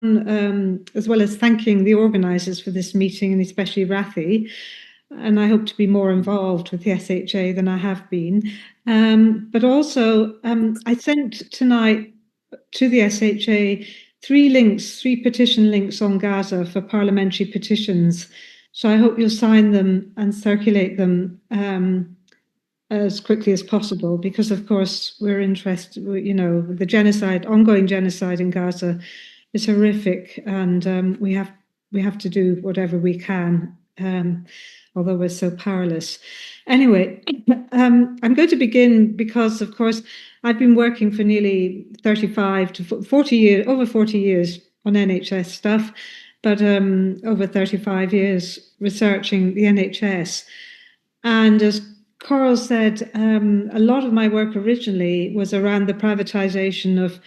as well as thanking the organisers for this meeting, and especially Rathi, and I hope to be more involved with the SHA than I have been. But also, I sent tonight to the SHA three petition links on Gaza for parliamentary petitions. So I hope you'll sign them and circulate them as quickly as possible, because of course we're interested, the genocide, ongoing genocide in Gaza is horrific, and we have to do whatever we can, although we're so powerless. Anyway, I'm going to begin because, of course, I've been working for nearly 35 to 40 years, over 40 years on NHS stuff, but over 35 years researching the NHS. And as Coral said, a lot of my work originally was around the privatisation of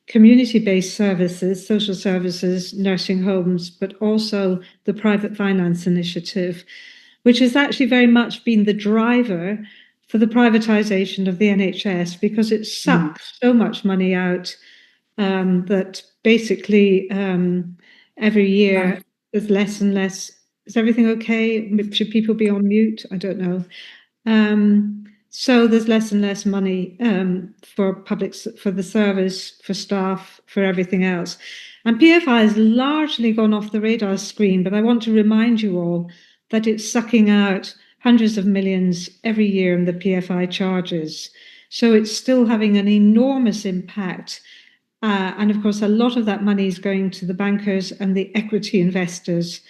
community-based services, social services, nursing homes, but also the private finance initiative, which has actually very much been the driver for the privatisation of the NHS, because it sucks so much money out that basically every year there's less and less. Is everything okay? Should people be on mute? I don't know. So there's less and less money for the service, for staff, for everything else. And PFI has largely gone off the radar screen, but I want to remind you all that it's sucking out hundreds of millions every year in the PFI charges. So it's still having an enormous impact. And of course, a lot of that money is going to the bankers and the equity investors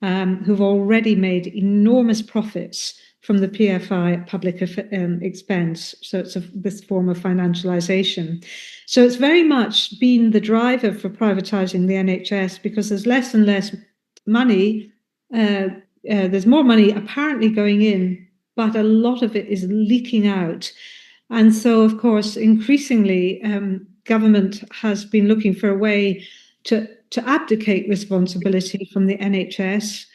who've already made enormous profits from the PFI public expense. So it's this form of financialization. So it's very much been the driver for privatizing the NHS, because there's less and less money. There's more money apparently going in, but a lot of it is leaking out. And so, of course, increasingly, government has been looking for a way to abdicate responsibility from the NHS.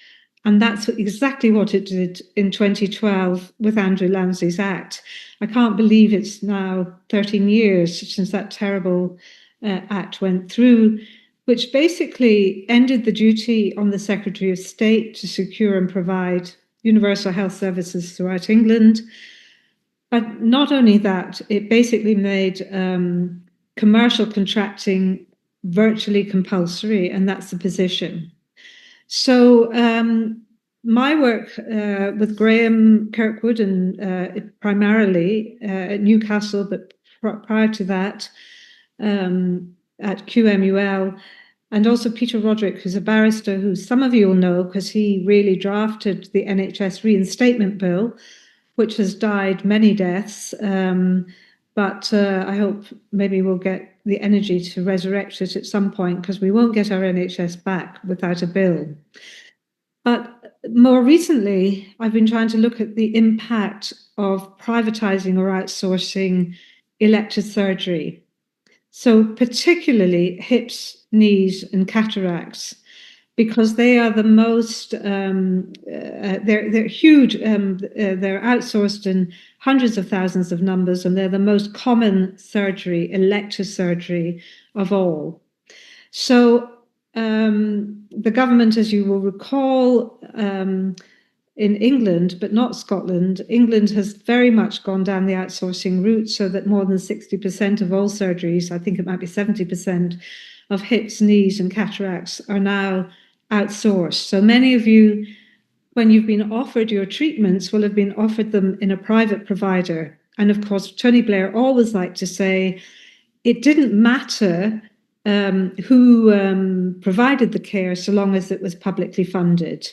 And that's exactly what it did in 2012 with Andrew Lansley's Act. I can't believe it's now 13 years since that terrible act went through, which basically ended the duty on the Secretary of State to secure and provide universal health services throughout England. But not only that, it basically made commercial contracting virtually compulsory, and that's the position. So my work with Graham Kirkwood and primarily at Newcastle, but prior to that at QMUL, and also Peter Roderick, who's a barrister who some of you will know because he really drafted the NHS reinstatement bill, which has died many deaths. But I hope maybe we'll get the energy to resurrect it at some point, because we won't get our NHS back without a bill. But more recently, I've been trying to look at the impact of privatizing or outsourcing elective surgery. So particularly hips, knees, and cataracts, because they are the most, they're huge, they're outsourced in hundreds of thousands of numbers, and they're the most common surgery, elective surgery of all. So the government, as you will recall, in England, but not Scotland, England has very much gone down the outsourcing route, so that more than 60% of all surgeries, I think it might be 70% of hips, knees, and cataracts are now outsourced. So many of you, when you've been offered your treatments, will have been offered them in a private provider. And of course, Tony Blair always liked to say it didn't matter who provided the care, so long as it was publicly funded.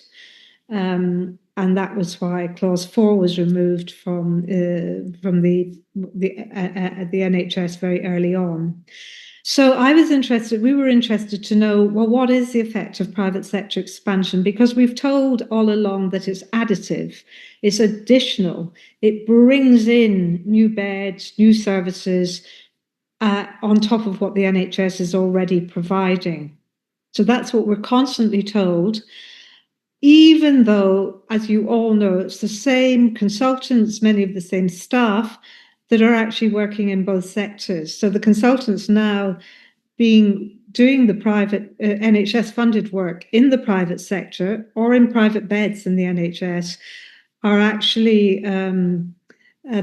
And that was why Clause 4 was removed from the NHS very early on. So we were interested to know, well, what is the effect of private sector expansion? Because we've told all along that it's additive, it's additional, it brings in new beds, new services on top of what the NHS is already providing. So that's what we're constantly told, even though, as you all know, it's the same consultants, many of the same staff that are actually working in both sectors. So the consultants now being doing the private NHS funded work in the private sector or in private beds in the NHS are actually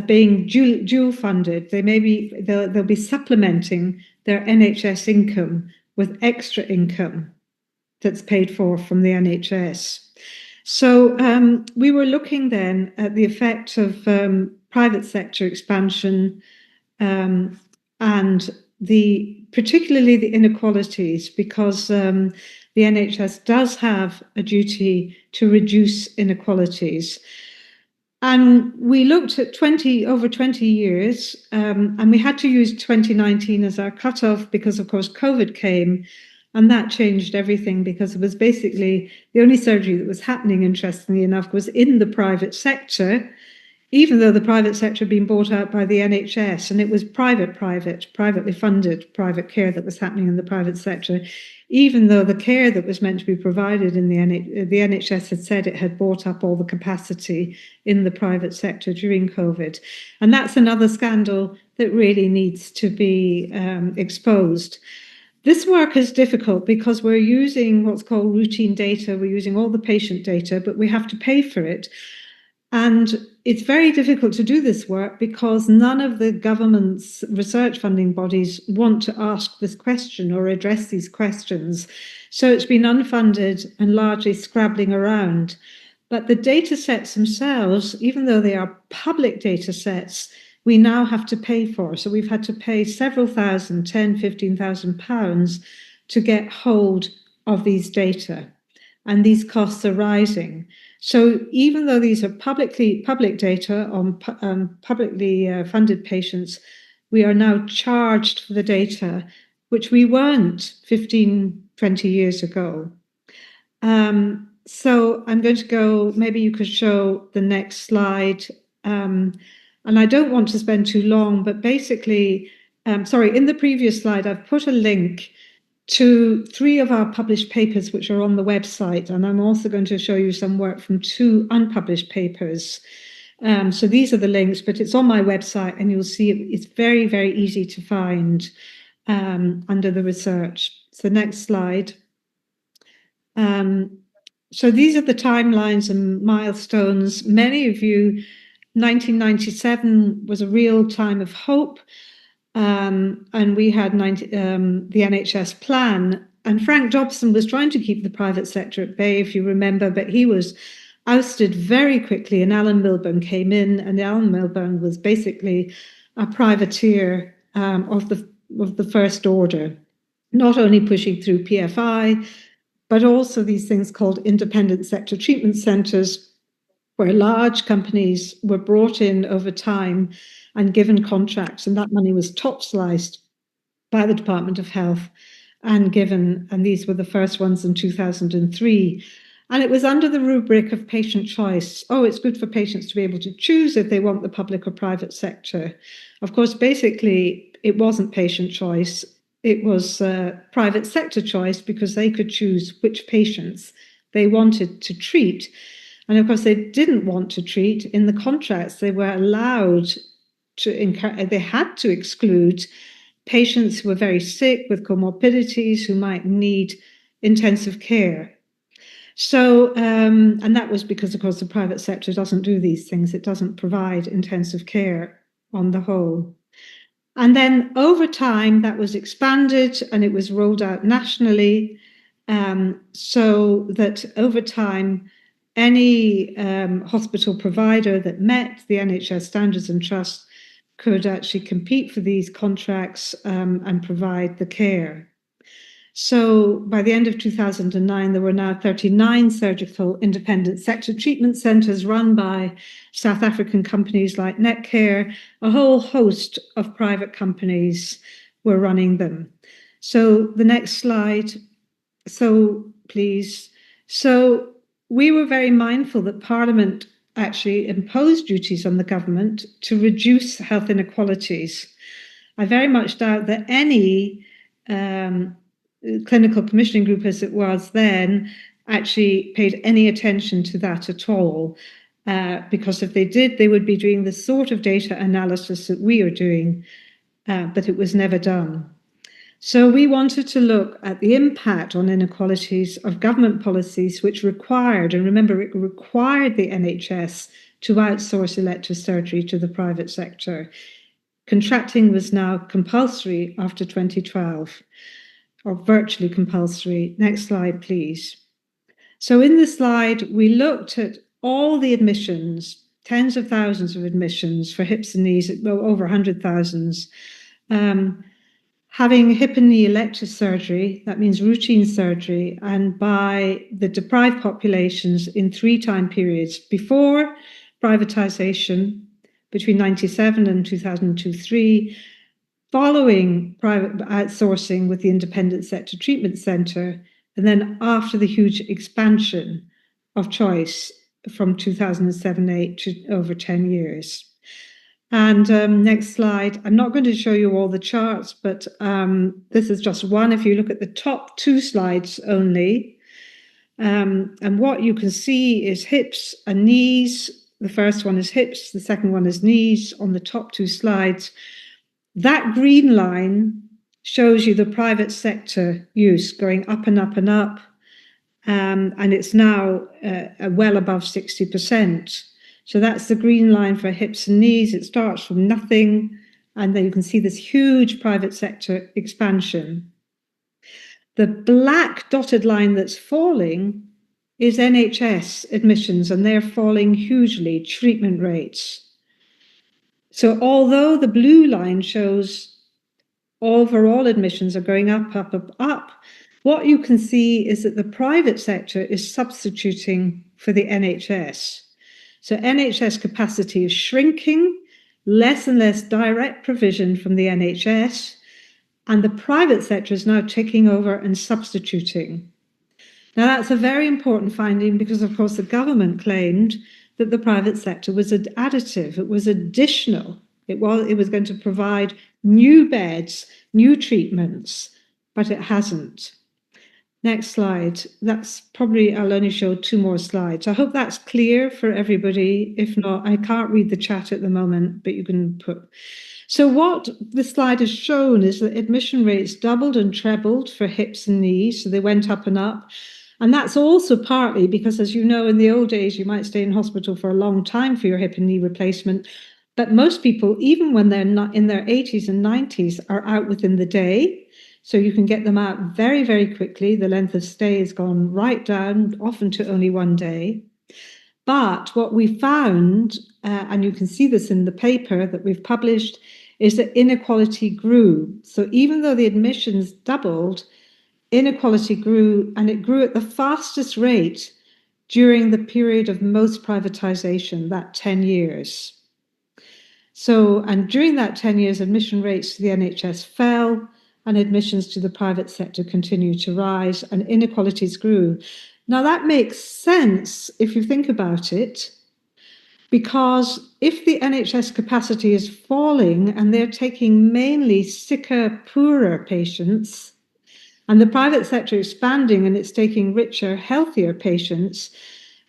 being dual funded. They'll be supplementing their NHS income with extra income that's paid for from the NHS. So we were looking then at the effect of private sector expansion and particularly the inequalities, because the NHS does have a duty to reduce inequalities. And we looked at over 20 years, and we had to use 2019 as our cutoff because, of course, COVID came, and that changed everything because it was basically the only surgery that was happening, interestingly enough, was in the private sector, even though the private sector had been bought out by the NHS, and it was privately funded private care that was happening in the private sector, even though the care that was meant to be provided in the NHS had said it had bought up all the capacity in the private sector during COVID. And that's another scandal that really needs to be exposed. This work is difficult because we're using what's called routine data. We're using all the patient data, but we have to pay for it. And it's very difficult to do this work because none of the government's research funding bodies want to ask this question or address these questions. So it's been unfunded and largely scrabbling around. But the data sets themselves, even though they are public data sets, we now have to pay for. So we've had to pay several thousand, 10, 15,000 pounds to get hold of these data. And these costs are rising. So even though these are public data on publicly funded patients, we are now charged for the data, which we weren't 15, 20 years ago. So I'm going to go, maybe you could show the next slide. And I don't want to spend too long, but basically, in the previous slide, I've put a link to 3 of our published papers, which are on the website. And I'm also going to show you some work from 2 unpublished papers. So these are the links, but it's on my website, and you'll see it's very, very easy to find under the research. So next slide. So these are the timelines and milestones. Many of you, 1997 was a real time of hope. And we had the NHS plan, and Frank Dobson was trying to keep the private sector at bay, if you remember, but he was ousted very quickly, and Alan Milburn came in, and Alan Milburn was basically a privateer of the first order, not only pushing through PFI, but also these things called independent sector treatment centres, where large companies were brought in over time and given contracts, and that money was top sliced by the Department of Health and these were the first ones in 2003. And it was under the rubric of patient choice. Oh, it's good for patients to be able to choose if they want the public or private sector. Of course, basically, it wasn't patient choice. It was private sector choice, because they could choose which patients they wanted to treat. And of course, they didn't want to treat. In the contracts, they were allowed they had to exclude patients who were very sick with comorbidities, who might need intensive care. So, and that was because, of course, the private sector doesn't do these things. It doesn't provide intensive care on the whole. And then over time, that was expanded and it was rolled out nationally, so that over time, any hospital provider that met the NHS standards and trust could actually compete for these contracts and provide the care. So by the end of 2009, there were now 39 surgical independent sector treatment centres run by South African companies like Netcare. A whole host of private companies were running them. So the next slide. So please. So we were very mindful that Parliament actually imposed duties on the government to reduce health inequalities. I very much doubt that any clinical commissioning group, as it was then, actually paid any attention to that at all. Because if they did, they would be doing the sort of data analysis that we are doing, but it was never done. So we wanted to look at the impact on inequalities of government policies which required, and remember, it required the NHS to outsource elective surgery to the private sector. Contracting was now compulsory after 2012, or virtually compulsory. Next slide, please. So in this slide, we looked at all the admissions, tens of thousands of admissions for hips and knees, well, over 100,000. Having hip and knee elective surgery, that means routine surgery, and by the deprived populations in 3 time periods: before privatisation, between 1997 and 2002-3, following private outsourcing with the Independent Sector Treatment Centre, and then after the huge expansion of choice from 2007-8 to over 10 years. And next slide. I'm not going to show you all the charts, but this is just one. If you look at the top 2 slides only, and what you can see is hips and knees. The first one is hips, the second one is knees on the top 2 slides. That green line shows you the private sector use going up and up and up, and it's now well above 60%. So that's the green line for hips and knees. It starts from nothing, and then you can see this huge private sector expansion. The black dotted line that's falling is NHS admissions, and they're falling hugely, treatment rates. So although the blue line shows overall admissions are going up, up, up, up, what you can see is that the private sector is substituting for the NHS. So NHS capacity is shrinking, less and less direct provision from the NHS, and the private sector is now taking over and substituting. Now, that's a very important finding because, of course, the government claimed that the private sector was additive, it was additional. It was going to provide new beds, new treatments, but it hasn't. Next slide. That's probably, I'll only show 2 more slides. I hope that's clear for everybody. If not, I can't read the chat at the moment, but you can put. So what this slide has shown is that admission rates doubled and trebled for hips and knees. So they went up and up. And that's also partly because, as you know, in the old days, you might stay in hospital for a long time for your hip and knee replacement. But most people, even when they're not in their 80s and 90s, are out within the day. So you can get them out very, very quickly. The length of stay has gone right down, often to only 1 day. But what we found, and you can see this in the paper that we've published, is that inequality grew. So even though the admissions doubled, inequality grew, and it grew at the fastest rate during the period of most privatization, that 10 years. So, and during that 10 years, admission rates to the NHS fell, and admissions to the private sector continued to rise, and inequalities grew. Now, that makes sense if you think about it, because if the NHS capacity is falling and they're taking mainly sicker, poorer patients, and the private sector expanding and it's taking richer, healthier patients,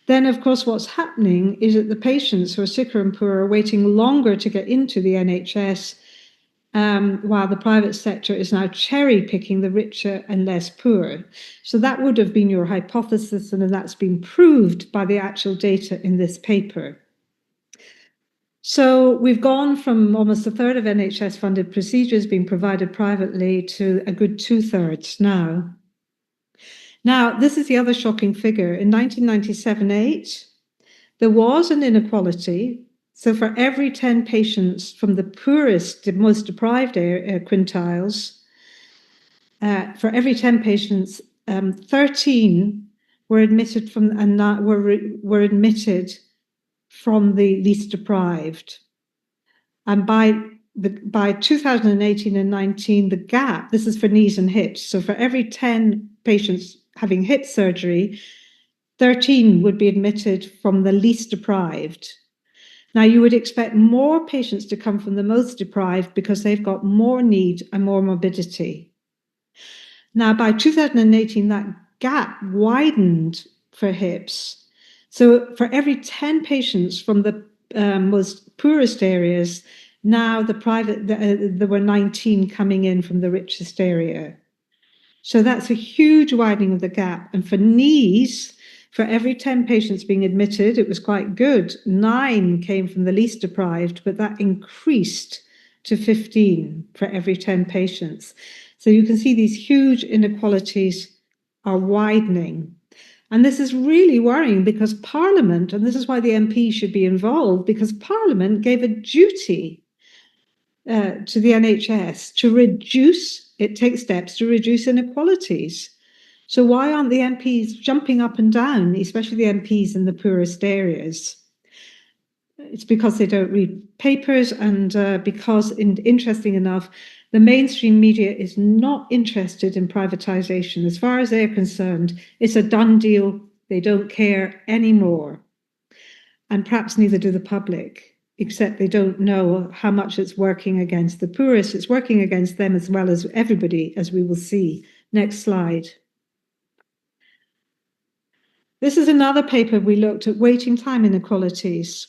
then of course what's happening is that the patients who are sicker and poorer are waiting longer to get into the NHS, while the private sector is now cherry picking the richer and less poor. So that would have been your hypothesis, and that's been proved by the actual data in this paper. So we've gone from almost 1/3 of NHS funded procedures being provided privately to a good 2/3 now. Now, this is the other shocking figure. In 1997-8, there was an inequality. So for every 10 patients from the poorest, the most deprived quintiles, for every 10 patients, 13 were admitted from and were admitted from the least deprived. And by 2018 and 19, the gap, this is for knees and hips, so for every 10 patients having hip surgery, 13 would be admitted from the least deprived. Now, you would expect more patients to come from the most deprived because they've got more need and more morbidity. Now, by 2018, that gap widened for hips. So for every 10 patients from the most poorest areas, Now there were 19 coming in from the richest area. So that's a huge widening of the gap. And for knees, for every 10 patients being admitted, it was quite good. 9 came from the least deprived, but that increased to 15 for every 10 patients. So you can see these huge inequalities are widening. And this is really worrying because Parliament, and this is why the MP should be involved, because Parliament gave a duty to the NHS to take steps to reduce inequalities. So why aren't the MPs jumping up and down, especially the MPs in the poorest areas? It's because they don't read papers and because, interesting enough, the mainstream media is not interested in privatisation. As far as they're concerned, it's a done deal. They don't care anymore. And perhaps neither do the public, except they don't know how much it's working against the poorest. It's working against them as well as everybody, as we will see. Next slide. This is another paper we looked at waiting time inequalities.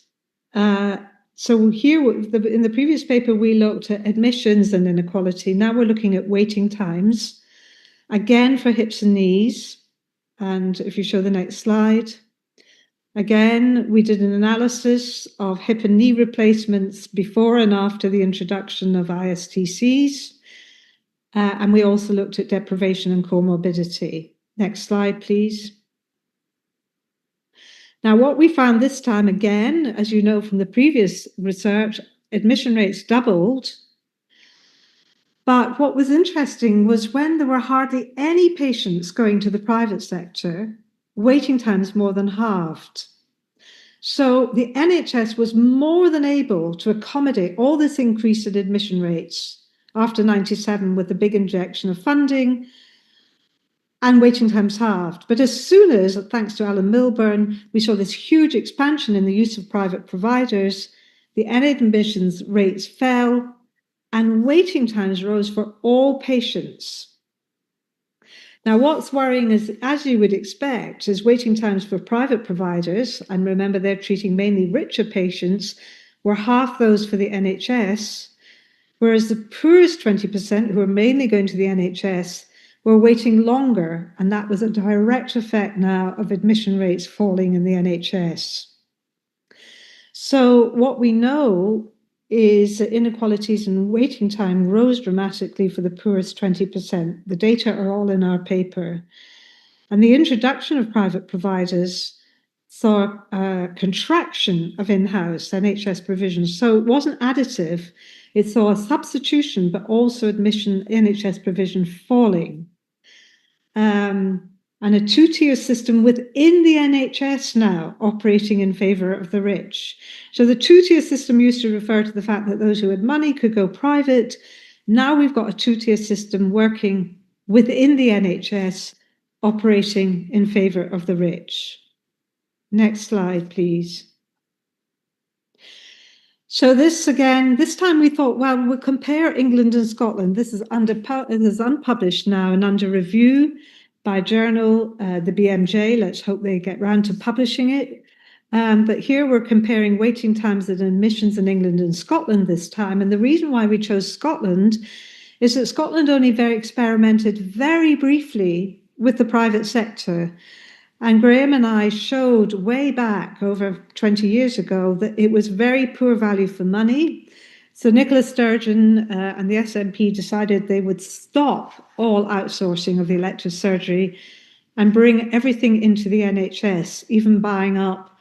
So here, in the previous paper, we looked at admissions and inequality. Now we're looking at waiting times, again for hips and knees. And if you show the next slide, again, we did an analysis of hip and knee replacements before and after the introduction of ISTCs. And we also looked at deprivation and comorbidity. Next slide, please. Now, what we found this time, again, as you know from the previous research, admission rates doubled. But what was interesting was when there were hardly any patients going to the private sector, waiting times more than halved. So the NHS was more than able to accommodate all this increase in admission rates after 97 with the big injection of funding, and waiting times halved. But as soon as, thanks to Alan Milburn, we saw this huge expansion in the use of private providers, the NHS admissions rates fell and waiting times rose for all patients. Now, what's worrying is, as you would expect, is waiting times for private providers, and remember they're treating mainly richer patients, were half those for the NHS, whereas the poorest 20%, who are mainly going to the NHS, were waiting longer, and that was a direct effect now of admission rates falling in the NHS. So what we know is that inequalities in waiting time rose dramatically for the poorest 20%. The data are all in our paper. And the introduction of private providers saw a contraction of in-house NHS provision. So it wasn't additive. It saw a substitution, but also admission NHS provision falling. And a two-tier system within the NHS now operating in favour of the rich. So the two-tier system used to refer to the fact that those who had money could go private. Now we've got a two-tier system working within the NHS operating in favour of the rich. Next slide, please. So this time we thought, well, we'll compare England and Scotland. This is unpublished now and under review by a journal, the BMJ. Let's hope they get round to publishing it. But here we're comparing waiting times and admissions in England and Scotland this time. And the reason why we chose Scotland is that Scotland only experimented very briefly with the private sector. And Graham and I showed way back over 20 years ago that it was very poor value for money. So Nicola Sturgeon and the SNP decided they would stop all outsourcing of the elective surgery and bring everything into the NHS, even buying up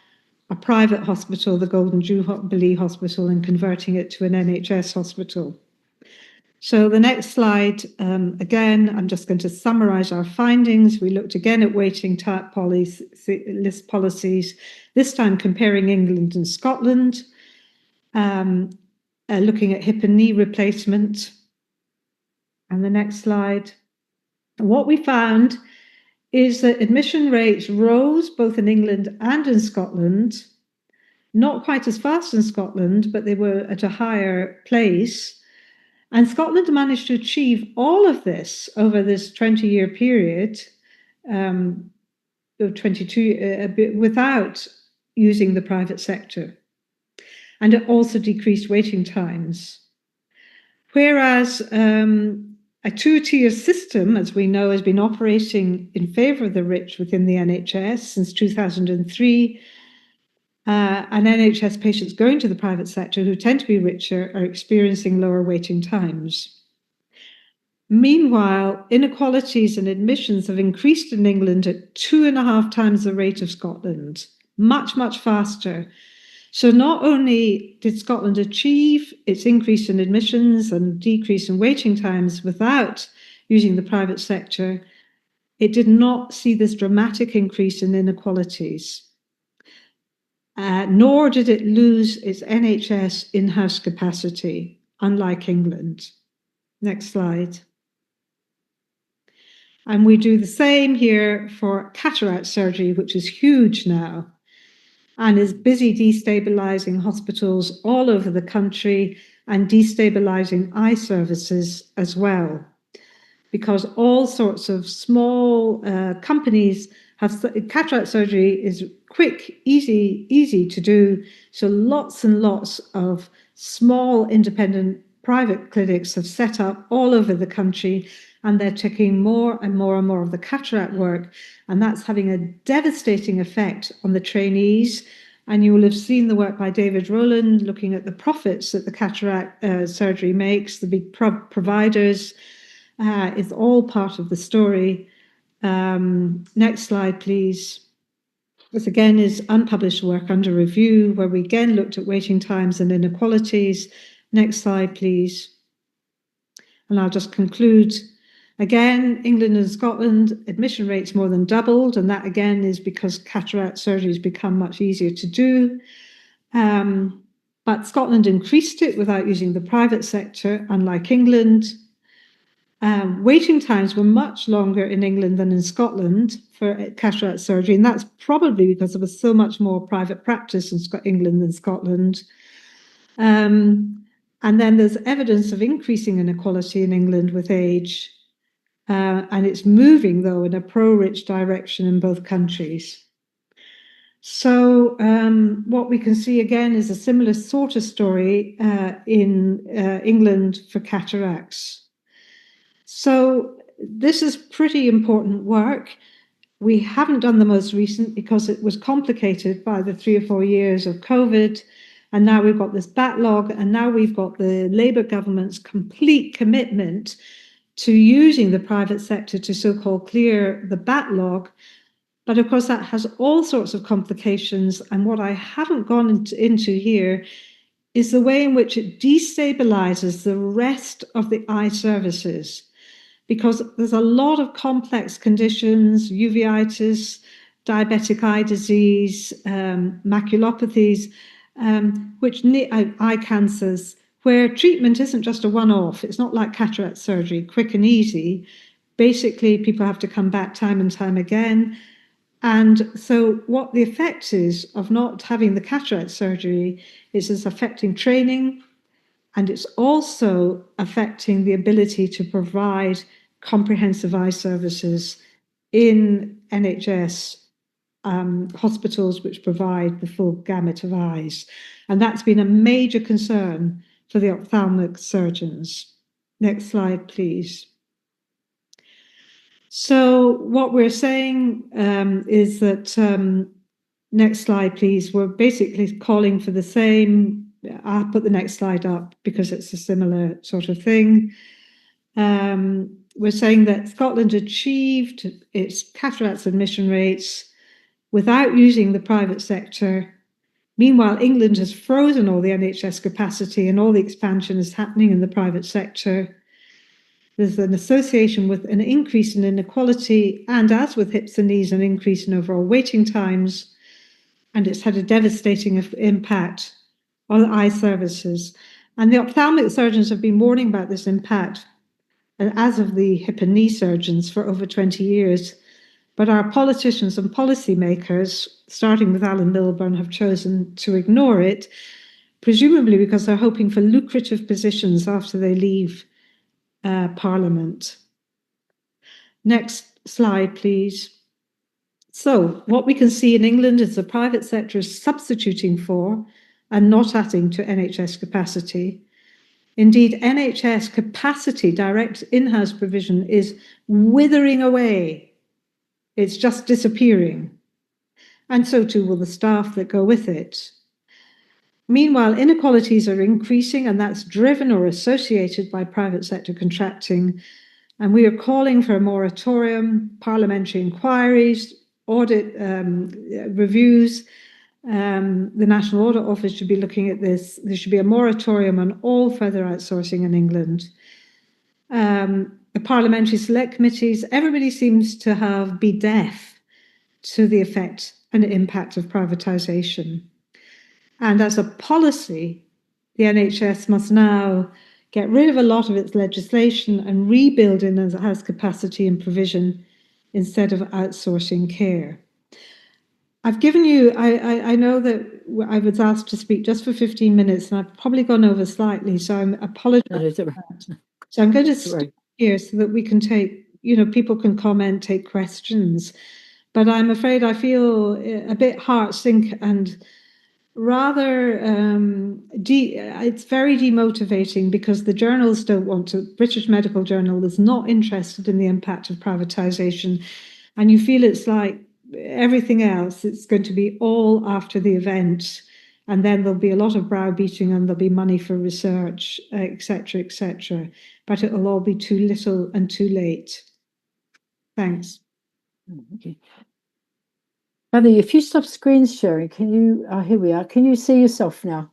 a private hospital, the Golden Jubilee Hospital, and converting it to an NHS hospital. So the next slide, again, I'm just going to summarise our findings. We looked again at waiting time list policies, this time comparing England and Scotland, looking at hip and knee replacement. And the next slide. What we found is that admission rates rose both in England and in Scotland, not quite as fast in Scotland, but they were at a higher place. And Scotland managed to achieve all of this over this 20-year period, 22, without using the private sector. and it also decreased waiting times. Whereas a two-tier system, as we know, has been operating in favour of the rich within the NHS since 2003, and NHS patients going to the private sector who tend to be richer are experiencing lower waiting times. Meanwhile, inequalities in admissions have increased in England at 2.5 times the rate of Scotland, much, much faster. So not only did Scotland achieve its increase in admissions and decrease in waiting times without using the private sector, it did not see this dramatic increase in inequalities. Nor did it lose its NHS in-house capacity, unlike England. Next slide. And we do the same here for cataract surgery, which is huge now and is busy destabilizing hospitals all over the country and destabilizing eye services as well, because all sorts of small companies have cataract surgery is quick, easy to do. So lots and lots of small independent private clinics have set up all over the country, and they're taking more and more and more of the cataract work, and that's having a devastating effect on the trainees. And you will have seen the work by David Rowland looking at the profits that the cataract surgery makes, the big providers. It's all part of the story. Next slide, please. This again is unpublished work under review, where we again looked at waiting times and inequalities. Next slide, please. And I'll just conclude. Again, England and Scotland, admission rates more than doubled, and that again is because cataract surgery has become much easier to do. But Scotland increased it without using the private sector, unlike England. Waiting times were much longer in England than in Scotland for cataract surgery, and that's probably because there was so much more private practice in England than Scotland. And then there's evidence of increasing inequality in England with age, and it's moving, though, in a pro-rich direction in both countries. So what we can see again is a similar sort of story in England for cataracts. So this is pretty important work. We haven't done the most recent because it was complicated by the 3 or 4 years of COVID. And now we've got this backlog, and now we've got the Labour government's complete commitment to using the private sector to so-called clear the backlog. But of course, that has all sorts of complications. And what I haven't gone into here is the way in which it destabilizes the rest of the eye services, because there's a lot of complex conditions, uveitis, diabetic eye disease, maculopathies, eye cancers, where treatment isn't just a one-off. It's not like cataract surgery, quick and easy. Basically, people have to come back time and time again. And so what the effect is of not having the cataract surgery is it's affecting training, and it's also affecting the ability to provide comprehensive eye services in NHS hospitals which provide the full gamut of eyes. And that's been a major concern for the ophthalmic surgeons. Next slide, please. So what we're saying is that, next slide, please, we're basically calling for the same. I'll put the next slide up because it's a similar sort of thing. We're saying that Scotland achieved its cataracts admission rates without using the private sector. Meanwhile, England has frozen all the NHS capacity, and all the expansion is happening in the private sector. There's an association with an increase in inequality, and as with hips and knees, an increase in overall waiting times, and it's had a devastating impact on eye services. And the ophthalmic surgeons have been warning about this impact, as of the hip and knee surgeons, for over 20 years. But our politicians and policymakers, starting with Alan Milburn, have chosen to ignore it, presumably because they're hoping for lucrative positions after they leave Parliament. Next slide, please. So what we can see in England is the private sector is substituting for and not adding to NHS capacity. Indeed, NHS capacity, direct in-house provision, is withering away. It's just disappearing. And so too will the staff that go with it. Meanwhile, inequalities are increasing, and that's driven or associated by private sector contracting. And we are calling for a moratorium, parliamentary inquiries, audit reviews. The National Audit Office should be looking at this. There should be a moratorium on all further outsourcing in England. The parliamentary select committees, everybody seems to be deaf to the effect and impact of privatisation. And as a policy, the NHS must now get rid of a lot of its legislation and rebuild in-house capacity and provision instead of outsourcing care. I've given you, I know that I was asked to speak just for 15 minutes, and I've probably gone over slightly, so I'm apologizing for that. So I'm going to stop here so that we can take, people can comment, take questions. But I'm afraid I feel a bit heart sink and rather it's very demotivating, because the journals don't want to. British Medical Journal is not interested in the impact of privatisation, and you feel it's like everything else, it's going to be all after the event, and then there'll be a lot of browbeating and there'll be money for research, etc., but it'll all be too little and too late. Thanks. Okay. Heather, if you stop screen sharing, can you, here we are, can you see yourself now?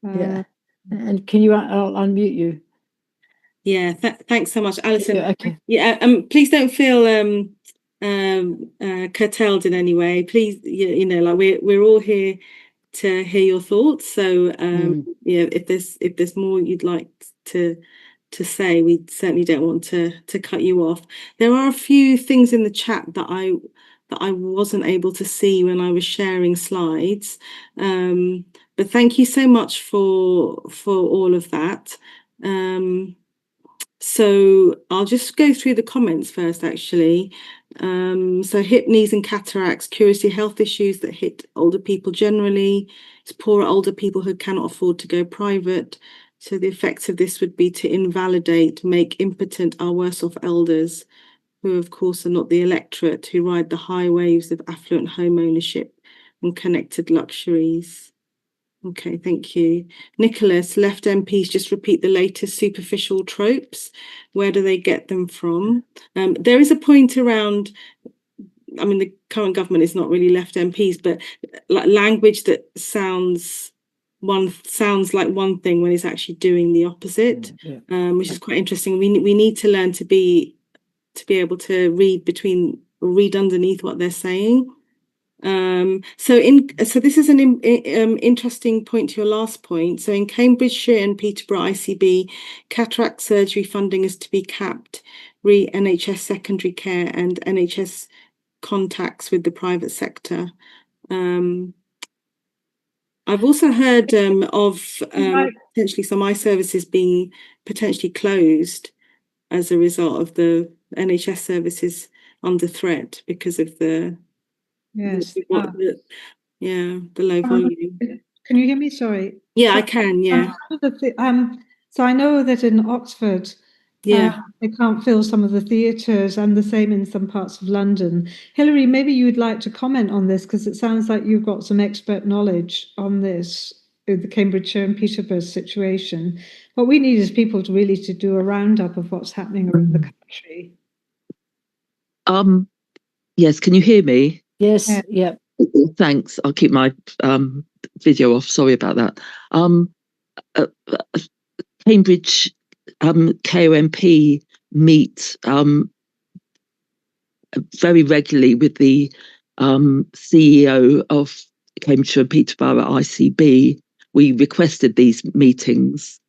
Yeah. And can you, I'll unmute you. Yeah, thanks so much, Allyson. Yeah, okay. Yeah, please don't feel curtailed in any way. Please, like we're all here to hear your thoughts. So if there's more you'd like to say, we certainly don't want to cut you off. There are a few things in the chat that I wasn't able to see when I was sharing slides, but thank you so much for all of that. So I'll just go through the comments first, actually. So hip, knees and cataracts, curiously health issues that hit older people generally. It's poorer older people who cannot afford to go private. So the effects of this would be to invalidate, make impotent our worse off elders, who of course are not the electorate, who ride the high waves of affluent home ownership and connected luxuries. Okay, thank you. Nicholas, left MPs just repeat the latest superficial tropes. Where do they get them from? There is a point around, I mean, the current government is not really left MPs, but like language that sounds like one thing when it's actually doing the opposite, which is quite interesting. We need to learn to be able to read underneath what they're saying. So this is an interesting point to your last point. So in Cambridgeshire and Peterborough ICB, cataract surgery funding is to be capped, re NHS secondary care and NHS contacts with the private sector. I've also heard of potentially some eye services being potentially closed as a result of the NHS services under threat because of the the low volume. Can you hear me? Sorry. Yeah, I can. Yeah. So I know that in Oxford, they can't fill some of the theatres, and the same in some parts of London. Hilary, maybe you'd like to comment on this, because it sounds like you've got some expert knowledge on this, the Cambridgeshire and Peterborough situation. What we need is people to do a roundup of what's happening around the country. Yes, can you hear me? Yes, yeah. Thanks. I'll keep my video off. Sorry about that. Cambridge KOMP meet very regularly with the CEO of Cambridge and Peterborough ICB. We requested these meetings,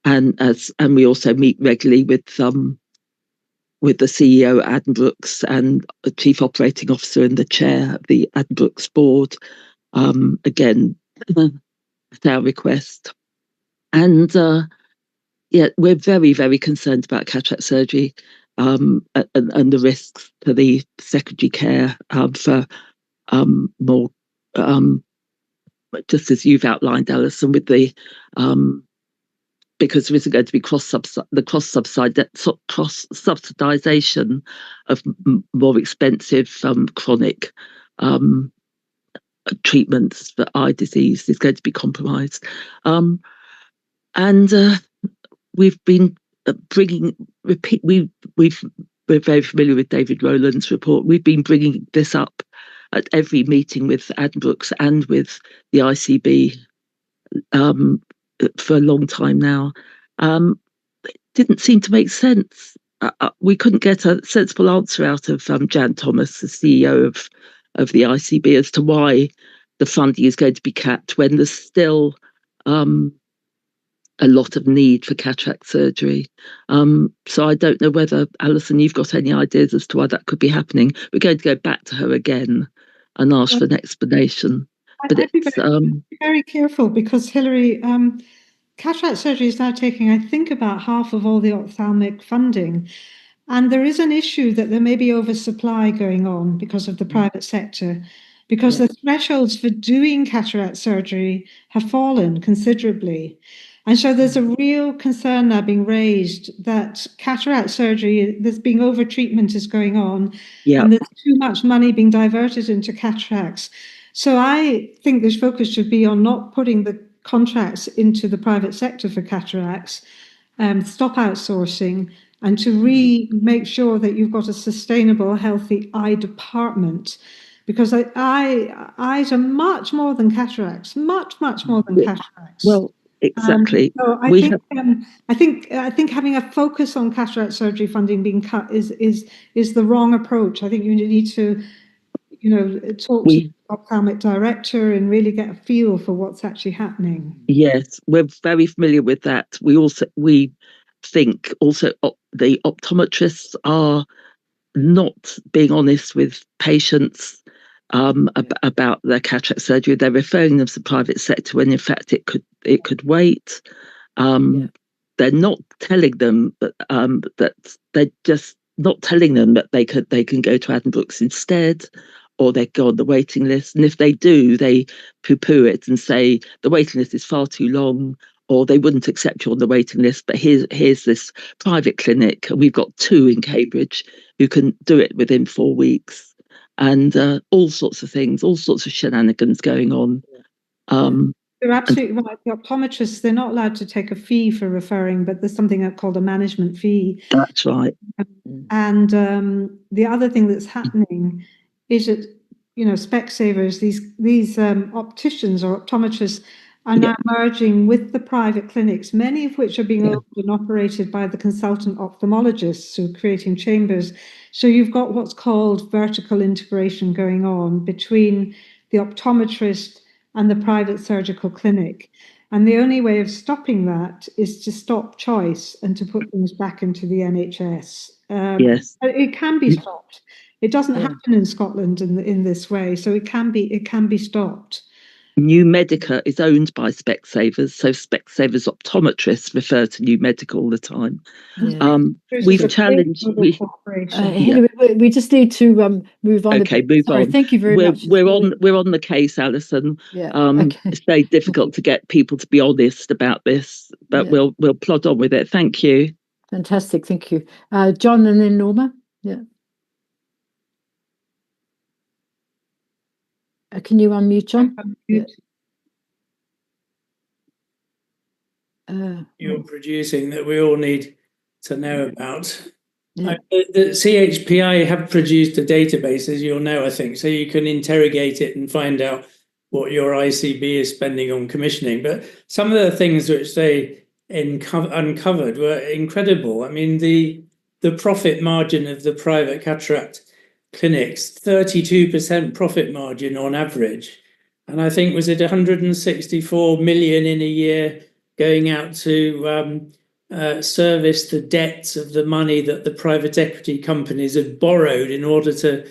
and we also meet regularly with the CEO Addenbrooke's and the Chief Operating Officer and the Chair of the Addenbrooke's board, again, at our request. And we're very, very concerned about cataract surgery and the risks to the secondary care for more just as you've outlined, Allyson, with the because there isn't going to be cross subsidization of more expensive chronic treatments for eye disease is going to be compromised. And we've been we're very familiar with David Rowland's report. We've been bringing this up at every meeting with Addenbrooke's and with the ICB for a long time now. It didn't seem to make sense. We couldn't get a sensible answer out of Jan Thomas, the CEO of the ICB, as to why the funding is going to be capped when there's still a lot of need for cataract surgery. So I don't know whether, Allyson, you've got any ideas as to why that could be happening. We're going to go back to her again and ask for an explanation. But I'd be very careful, because, Hilary, cataract surgery is now taking, I think, about half of all the ophthalmic funding. And there is an issue that there may be oversupply going on because of the private sector, because the thresholds for doing cataract surgery have fallen considerably. And so there's a real concern now being raised that cataract surgery, there's being over-treatment is going on, and there's too much money being diverted into cataracts. So I think this focus should be on not putting the contracts into the private sector for cataracts, stop outsourcing, and to make sure that you've got a sustainable, healthy eye department. Because eyes are much more than cataracts, much more than cataracts. Well, exactly. So I think having a focus on cataract surgery funding being cut is the wrong approach. I think you need to, talk to the ophthalmic director and really get a feel for what's actually happening. Yes, we're very familiar with that. We think also the optometrists are not being honest with patients about their cataract surgery. They're referring them to the private sector when in fact it could wait. They're not telling them that they're just not telling them that they can go to Addenbrooke's instead, or they go on the waiting list. And if they do, they poo-poo it and say the waiting list is far too long, or they wouldn't accept you on the waiting list. But here's this private clinic, and we've got 2 in Cambridge who can do it within 4 weeks, and all sorts of things, all sorts of shenanigans going on. You're absolutely right. The optometrists, they're not allowed to take a fee for referring, but there's something called a management fee. That's right. And the other thing that's happening is that, Specsavers, these opticians or optometrists are now merging with the private clinics, many of which are being owned and operated by the consultant ophthalmologists who are creating chambers. So you've got what's called vertical integration going on between the optometrist and the private surgical clinic. And the only way of stopping that is to stop choice and to put things back into the NHS. Yes. It can be stopped. It doesn't happen in Scotland in this way, so it can be stopped. New Medica is owned by Specsavers, so Specsavers optometrists refer to New Medica all the time. We've challenged. We just need to move on. Okay, move on. Thank you very much. We're on the case, Allyson. It's very difficult to get people to be honest about this, but we'll plod on with it. Thank you. Fantastic, thank you, John, and then Norma. Can you unmute, John? You're producing that we all need to know about. The CHPI have produced a database, as you'll know, I think, so you can interrogate it and find out what your ICB is spending on commissioning. But some of the things which they uncovered were incredible. I mean, the profit margin of the private cataract clinics, 32% profit margin on average. And I think, was it 164 million in a year going out to service the debts of the money that the private equity companies had borrowed in order to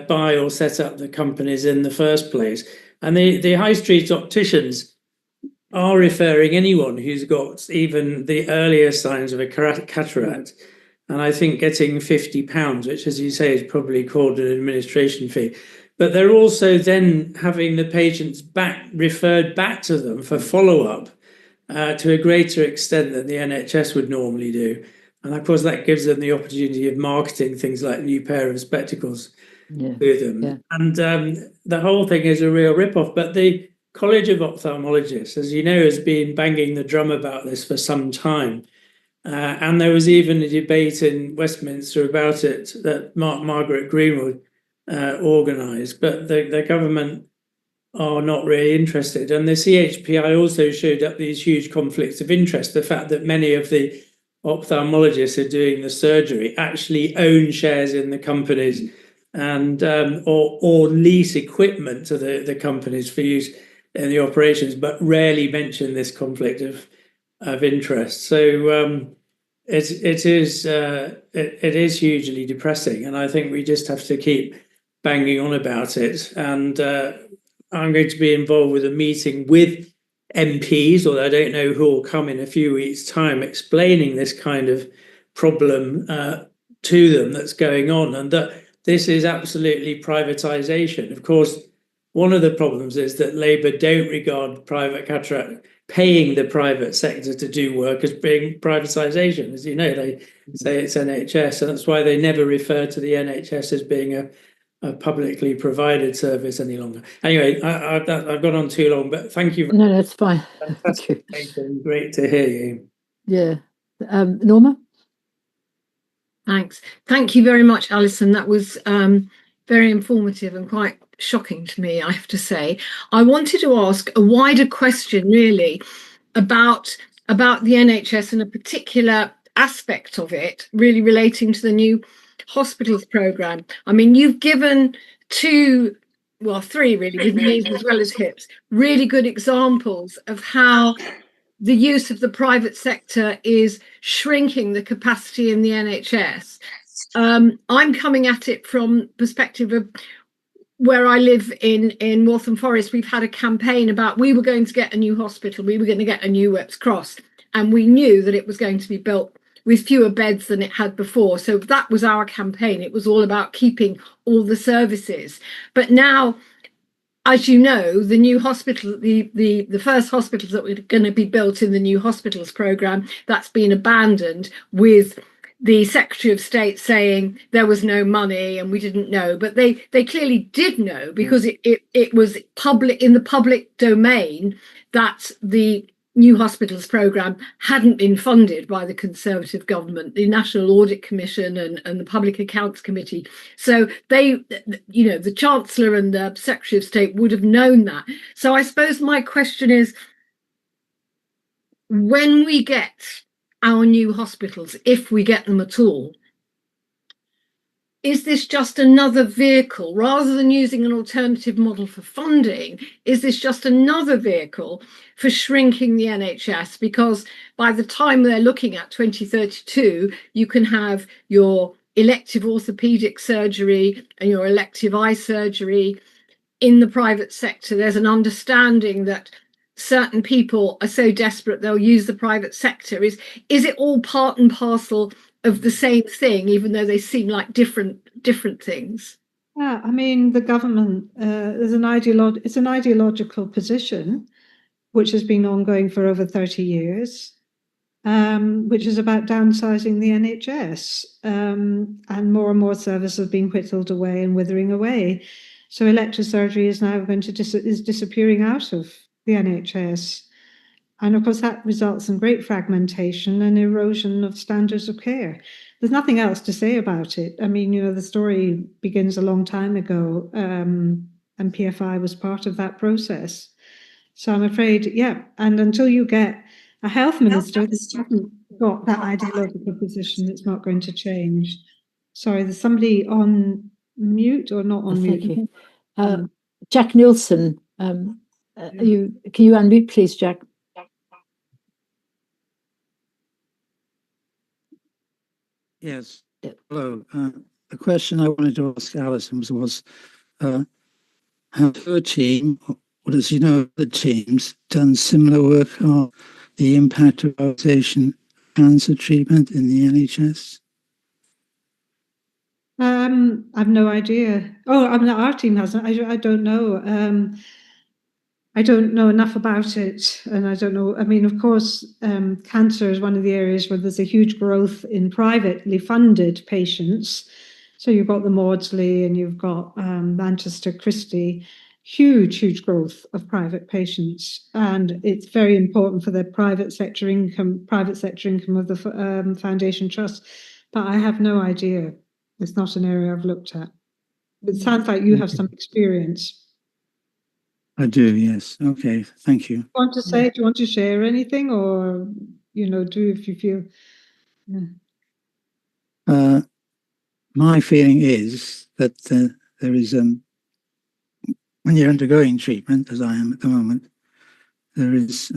buy or set up the companies in the first place. And the high street opticians are referring anyone who's got even the earlier signs of a cataract. And I think getting £50, which, as you say, is probably called an administration fee. But they're also then having the patients referred back to them for follow-up to a greater extent than the NHS would normally do. And of course, that gives them the opportunity of marketing things like a new pair of spectacles to them. Yeah. And the whole thing is a real rip-off. But the College of Ophthalmologists, as you know, has been banging the drum about this for some time. And there was even a debate in Westminster about it that Margaret Greenwood organised, but the government are not really interested. And the CHPI also showed up these huge conflicts of interest. The fact that many of the ophthalmologists are doing the surgery actually own shares in the companies and or lease equipment to the companies for use in the operations, but rarely mention this conflict of interest. So it is hugely depressing, and I think we just have to keep banging on about it. And I'm going to be involved with a meeting with MPs, although I don't know who will come in a few weeks' time, explaining this kind of problem to them that's going on, and that this is absolutely privatisation. Of course, one of the problems is that Labour don't regard private cataract paying the private sector to do work as being privatisation. As you know, they say it's NHS, and that's why they never refer to the NHS as being a publicly provided service any longer. Anyway, I've gone on too long, but thank you. No, that's fine. Fantastic. Thank you. Great to hear you. Yeah. Norma? Thanks. Thank you very much, Allyson. That was very informative and quite shocking to me, I have to say. I wanted to ask a wider question, really, about the NHS and a particular aspect of it, really relating to the new hospitals programme. I mean, you've given three really, with knees as well as hips, really good examples of how the use of the private sector is shrinking the capacity in the NHS. I'm coming at it from perspective of where I live in Waltham Forest. We've had a campaign about we were going to get a new hospital, we were going to get a new Whipps Cross, and we knew that it was going to be built with fewer beds than it had before. So that was our campaign. It was all about keeping all the services. But now, as you know, the new hospital, the first hospitals that were going to be built in the new hospitals programme, that's been abandoned, with the Secretary of State saying there was no money and we didn't know. But they clearly did know, because it was public, in the public domain, that the new hospitals programme hadn't been funded by the Conservative government, the National Audit Commission and the Public Accounts Committee. So they, the Chancellor and the Secretary of State would have known that. So I suppose my question is, when we get our new hospitals, if we get them at all, is this just another vehicle, rather than using an alternative model for funding? Is this just another vehicle for shrinking the NHS? Because by the time they're looking at 2032, you can have your elective orthopaedic surgery and your elective eye surgery in the private sector. There's an understanding that certain people are so desperate they'll use the private sector. Is it all part and parcel of the same thing, even though they seem like different things? Yeah, I mean, the government is it's an ideological position which has been ongoing for over 30 years, which is about downsizing the NHS, and more services have been whittled away and withering away. So elective surgery is now going to is disappearing out of the NHS. And of course, that results in great fragmentation and erosion of standards of care. There's nothing else to say about it. I mean, the story begins a long time ago, and PFI was part of that process. So I'm afraid, and until you get a health minister that hasn't got that ideological position, it's not going to change. Sorry, there's somebody on mute or not on mute? Thank you. Jack Nielsen, can you unmute, please, Jack? Yes. Hello. The question I wanted to ask Allyson was have her team, or does you know the teams, done similar work on the impact of outpatient cancer treatment in the NHS? I've no idea. Oh, I mean, our team hasn't. I don't know. I don't know enough about it, and I don't know. I mean, of course, cancer is one of the areas where there's a huge growth in privately funded patients. So you've got the Maudsley and you've got Manchester Christie, huge growth of private patients, and it's very important for the private sector income of the foundation trust. But I have no idea. It's not an area I've looked at. It sounds like you have some experience. I do, yes. Okay, thank you. Do you want to share anything, or do if you feel? Yeah. My feeling is that there is when you're undergoing treatment, as I am at the moment, there is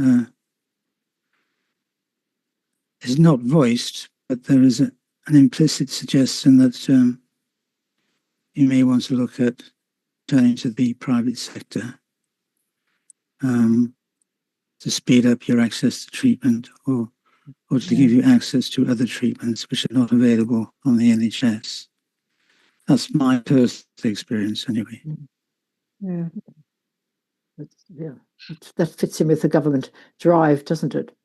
it's not voiced, but there is an implicit suggestion that you may want to look at turning to the private sector to speed up your access to treatment, or to give you access to other treatments which are not available on the NHS. That's my personal experience, anyway. Yeah. That fits in with the government drive, doesn't it?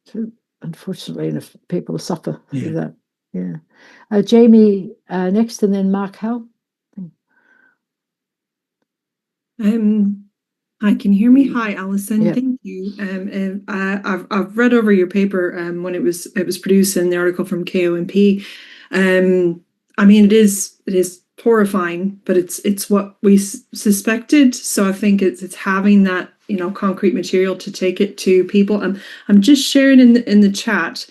Unfortunately, and if people suffer through that. Yeah. Jamie next, and then Mark Howell. Hi, can you hear me? Hi, Allyson. Yeah. Thank you. I've read over your paper when it was produced in the article from KOMP. I mean, it is horrifying, but it's what we suspected. So I think it's having that concrete material to take it to people. I'm just sharing in the chat.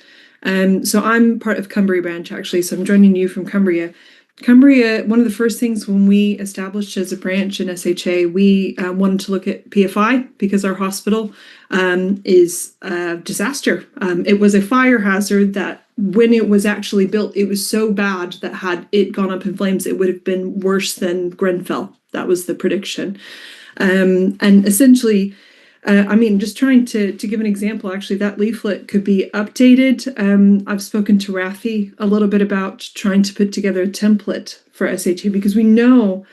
So I'm part of Cumbria branch actually. So I'm joining you from Cumbria. Cumbria, one of the first things when we established as a branch in SHA, we wanted to look at PFI because our hospital is a disaster. It was a fire hazard that when it was actually built, it was so bad that had it gone up in flames, it would have been worse than Grenfell. That was the prediction. And essentially, I mean, just trying to give an example, actually, that leaflet could be updated. I've spoken to Rafi a little bit about trying to put together a template for SHA because we know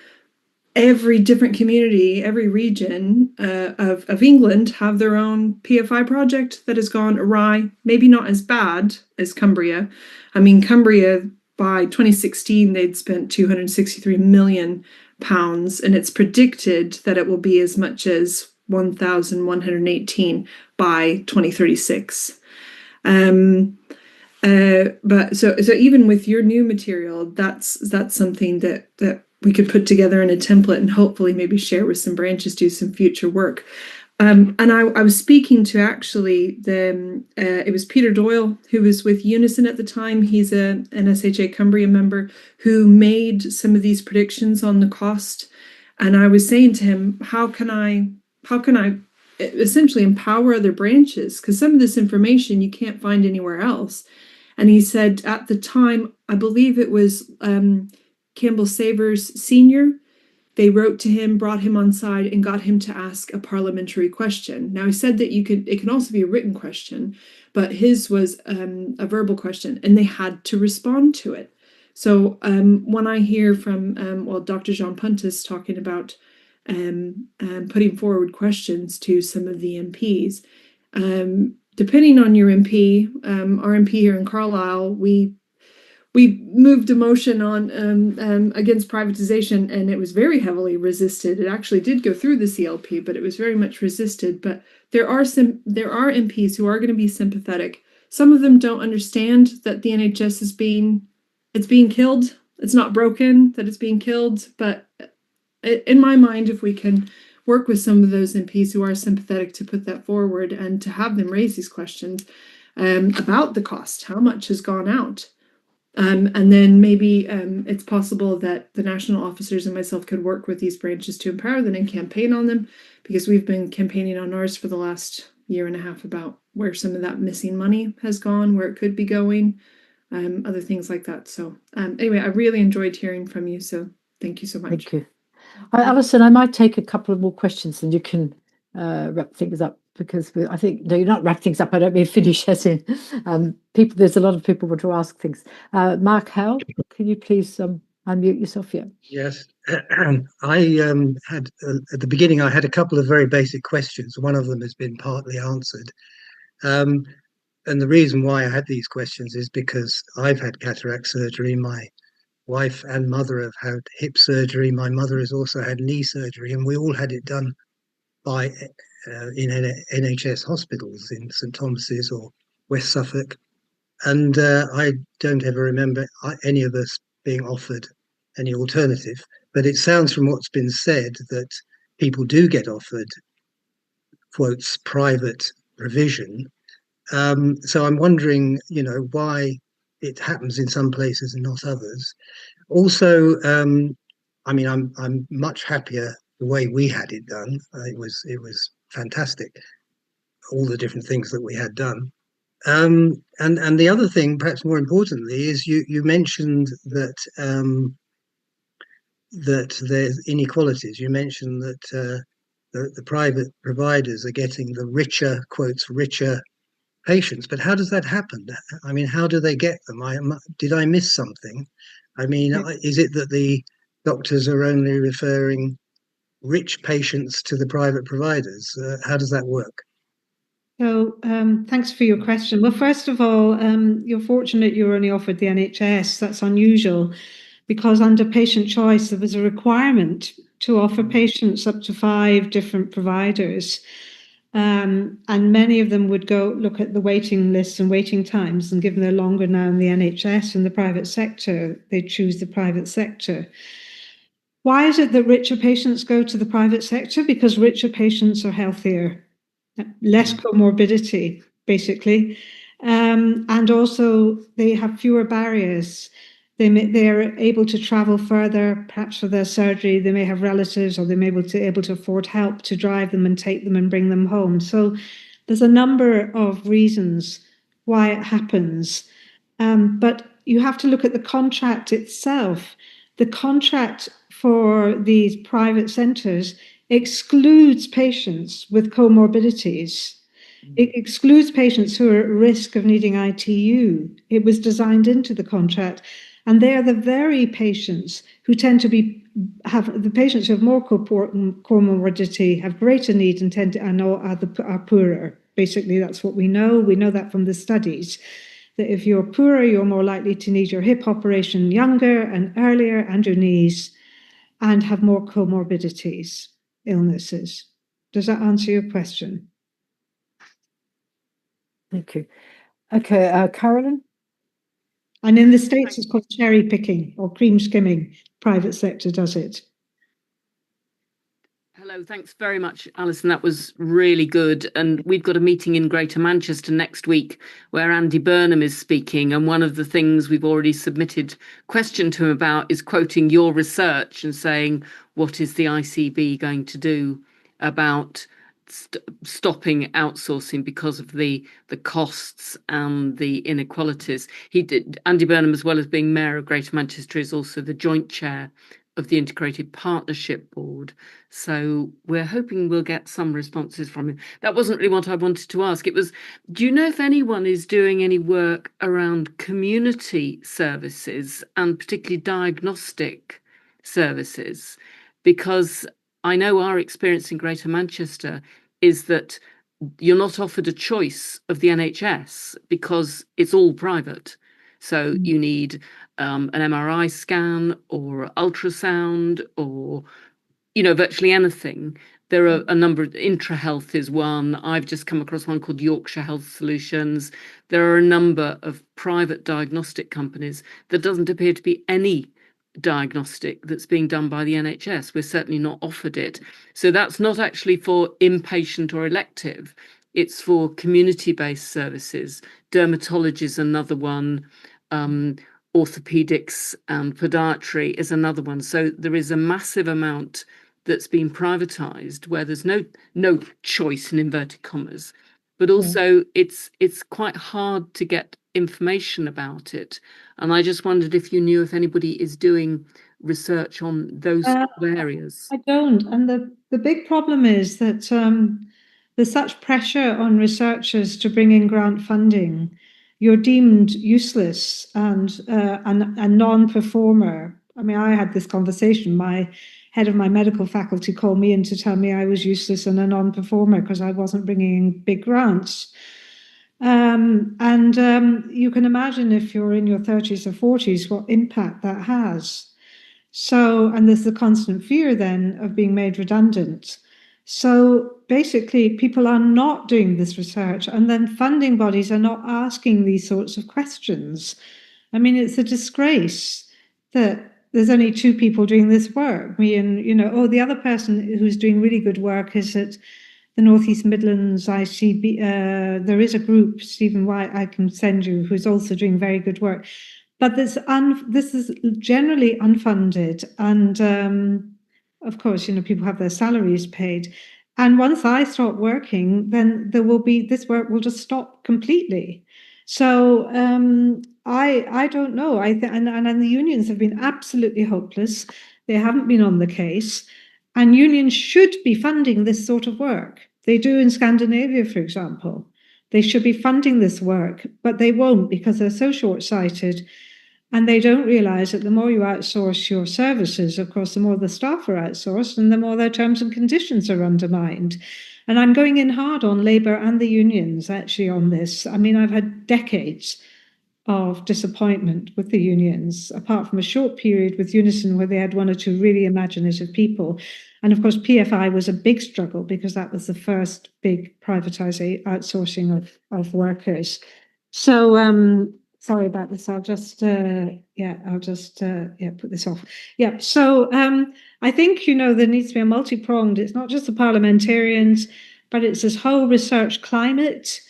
every different community, every region of England have their own PFI project that has gone awry, maybe not as bad as Cumbria. I mean, Cumbria, by 2016, they'd spent £263 million, and it's predicted that it will be as much as 1,118 by 2036. But so even with your new material, that's something that we could put together in a template and hopefully maybe share with some branches, do some future work. And I was speaking to actually it was Peter Doyle, who was with Unison at the time. He's an SHA Cumbria member who made some of these predictions on the cost. And I was saying to him, how can I essentially empower other branches? Because some of this information you can't find anywhere else. And he said at the time, I believe it was Campbell Savers Sr., they wrote to him, brought him on side, and got him to ask a parliamentary question. Now, he said that it can also be a written question, but his was a verbal question, and they had to respond to it. So when I hear from, Dr. Jean Puntis talking about putting forward questions to some of the MPs, depending on your MP, our MP here in Carlisle, we moved a motion on against privatization, and it was very heavily resisted. It actually did go through the CLP, but it was very much resisted. But there are MPs who are going to be sympathetic. Some of them don't understand that the NHS is being killed. It's not broken, that it's being killed. But in my mind, if we can work with some of those MPs who are sympathetic to put that forward and to have them raise these questions about the cost, how much has gone out. And then maybe it's possible that the national officers and myself could work with these branches to empower them and campaign on them, because we've been campaigning on ours for the last year and a half about where some of that missing money has gone, where it could be going, other things like that. So anyway, I really enjoyed hearing from you. So thank you so much. Thank you. Allyson, I might take a couple of more questions and you can wrap things up, because I think, no, you're not wrap things up. I don't mean finish as in people. There's a lot of people want to ask things. Mark Howell, can you please unmute yourself. Yeah. Yes, I had at the beginning. I had a couple of very basic questions. One of them has been partly answered, and the reason why I had these questions is because I've had cataract surgery. My wife and mother have had hip surgery. My mother has also had knee surgery, and we all had it done by in NHS hospitals in St Thomas's or West Suffolk. And I don't ever remember any of us being offered any alternative. But it sounds from what's been said that people do get offered, quotes, private revision. So I'm wondering, why it happens in some places and not others. Also, I mean, I'm much happier the way we had it done. It was fantastic, all the different things that we had done. And the other thing, perhaps more importantly, is you mentioned that that there's inequalities. You mentioned that the private providers are getting the richer, quotes, richer patients. But how does that happen? I mean, how do they get them? Did I miss something? I mean, is it that the doctors are only referring rich patients to the private providers? How does that work? So thanks for your question. Well, first of all, you're fortunate you're only offered the NHS. That's unusual because under patient choice, there was a requirement to offer patients up to 5 different providers. And many of them would go look at the waiting lists and waiting times, and given they're longer now in the NHS and the private sector, they choose the private sector. Why is it that richer patients go to the private sector? Because richer patients are healthier, less comorbidity, basically. And also they have fewer barriers. They are able to travel further, perhaps for their surgery. They may have relatives, or they may be able to afford help to drive them and take them and bring them home. So there's a number of reasons why it happens. But you have to look at the contract itself. The contract for these private centres excludes patients with comorbidities. It excludes patients who are at risk of needing ITU. It was designed into the contract. And they are the very patients who tend to have the patients who have more comorbidity, have greater need, and are poorer. Basically, that's what we know. We know that from the studies, that if you're poorer, you're more likely to need your hip operation younger and earlier, and your knees, and have more comorbidities, illnesses. Does that answer your question? Thank you. Okay, Carolyn? And in the States, it's called cherry picking or cream skimming. Private sector does it. Hello, thanks very much, Allyson. That was really good. And we've got a meeting in Greater Manchester next week where Andy Burnham is speaking. And one of the things we've already submitted question to him about is quoting your research and saying, what is the ICB going to do about stopping outsourcing because of the costs and the inequalities. Andy Burnham, as well as being Mayor of Greater Manchester, is also the joint chair of the Integrated Partnership Board. So we're hoping we'll get some responses from him. That wasn't really what I wanted to ask. It was, do you know if anyone is doing any work around community services and particularly diagnostic services? Because I know our experience in Greater Manchester is that you're not offered a choice of the NHS because it's all private. So you need an MRI scan or ultrasound or, virtually anything. There are a number of, IntraHealth is one. I've just come across one called Yorkshire Health Solutions. There are a number of private diagnostic companies. There doesn't appear to be any diagnostic that's being done by the NHS. We're certainly not offered it. So that's not actually for inpatient or elective. It's for community-based services. Dermatology is another one. Orthopedics and podiatry is another one. So there is a massive amount that's been privatized where there's no choice in inverted commas, but also it's quite hard to get information about it. And I just wondered if you knew if anybody is doing research on those areas. I don't. And the big problem is that there's such pressure on researchers to bring in grant funding. You're deemed useless and a non-performer I mean, I had this conversation. My head of my medical faculty called me in to tell me I was useless and a non-performer because I wasn't bringing in big grants. You can imagine if you're in your 30s or 40s, what impact that has. So, and there's the constant fear then of being made redundant. So basically, people are not doing this research, and then funding bodies are not asking these sorts of questions. I mean, it's a disgrace that there's only 2 people doing this work. Me and, the other person who's doing really good work is at the North East Midlands ICB. There is a group, Stephen White, I can send you, who's also doing very good work. But this is generally unfunded, and of course, people have their salaries paid. And once I stop working, then this work will just stop completely. So I don't know. And the unions have been absolutely hopeless. They haven't been on the case, and unions should be funding this sort of work. They do in Scandinavia, for example. They should be funding this work, but they won't because they're so short-sighted. And they don't realise that the more you outsource your services, of course, the more the staff are outsourced and the more their terms and conditions are undermined. And I'm going in hard on Labour and the unions actually on this. I mean, I've had decades of disappointment with the unions, apart from a short period with Unison where they had 1 or 2 really imaginative people. And of course, PFI was a big struggle because that was the first big privatising, outsourcing of workers. So, sorry about this. I'll just put this off. Yeah. So I think, there needs to be a multi-pronged, it's not just the parliamentarians, but it's this whole research climate.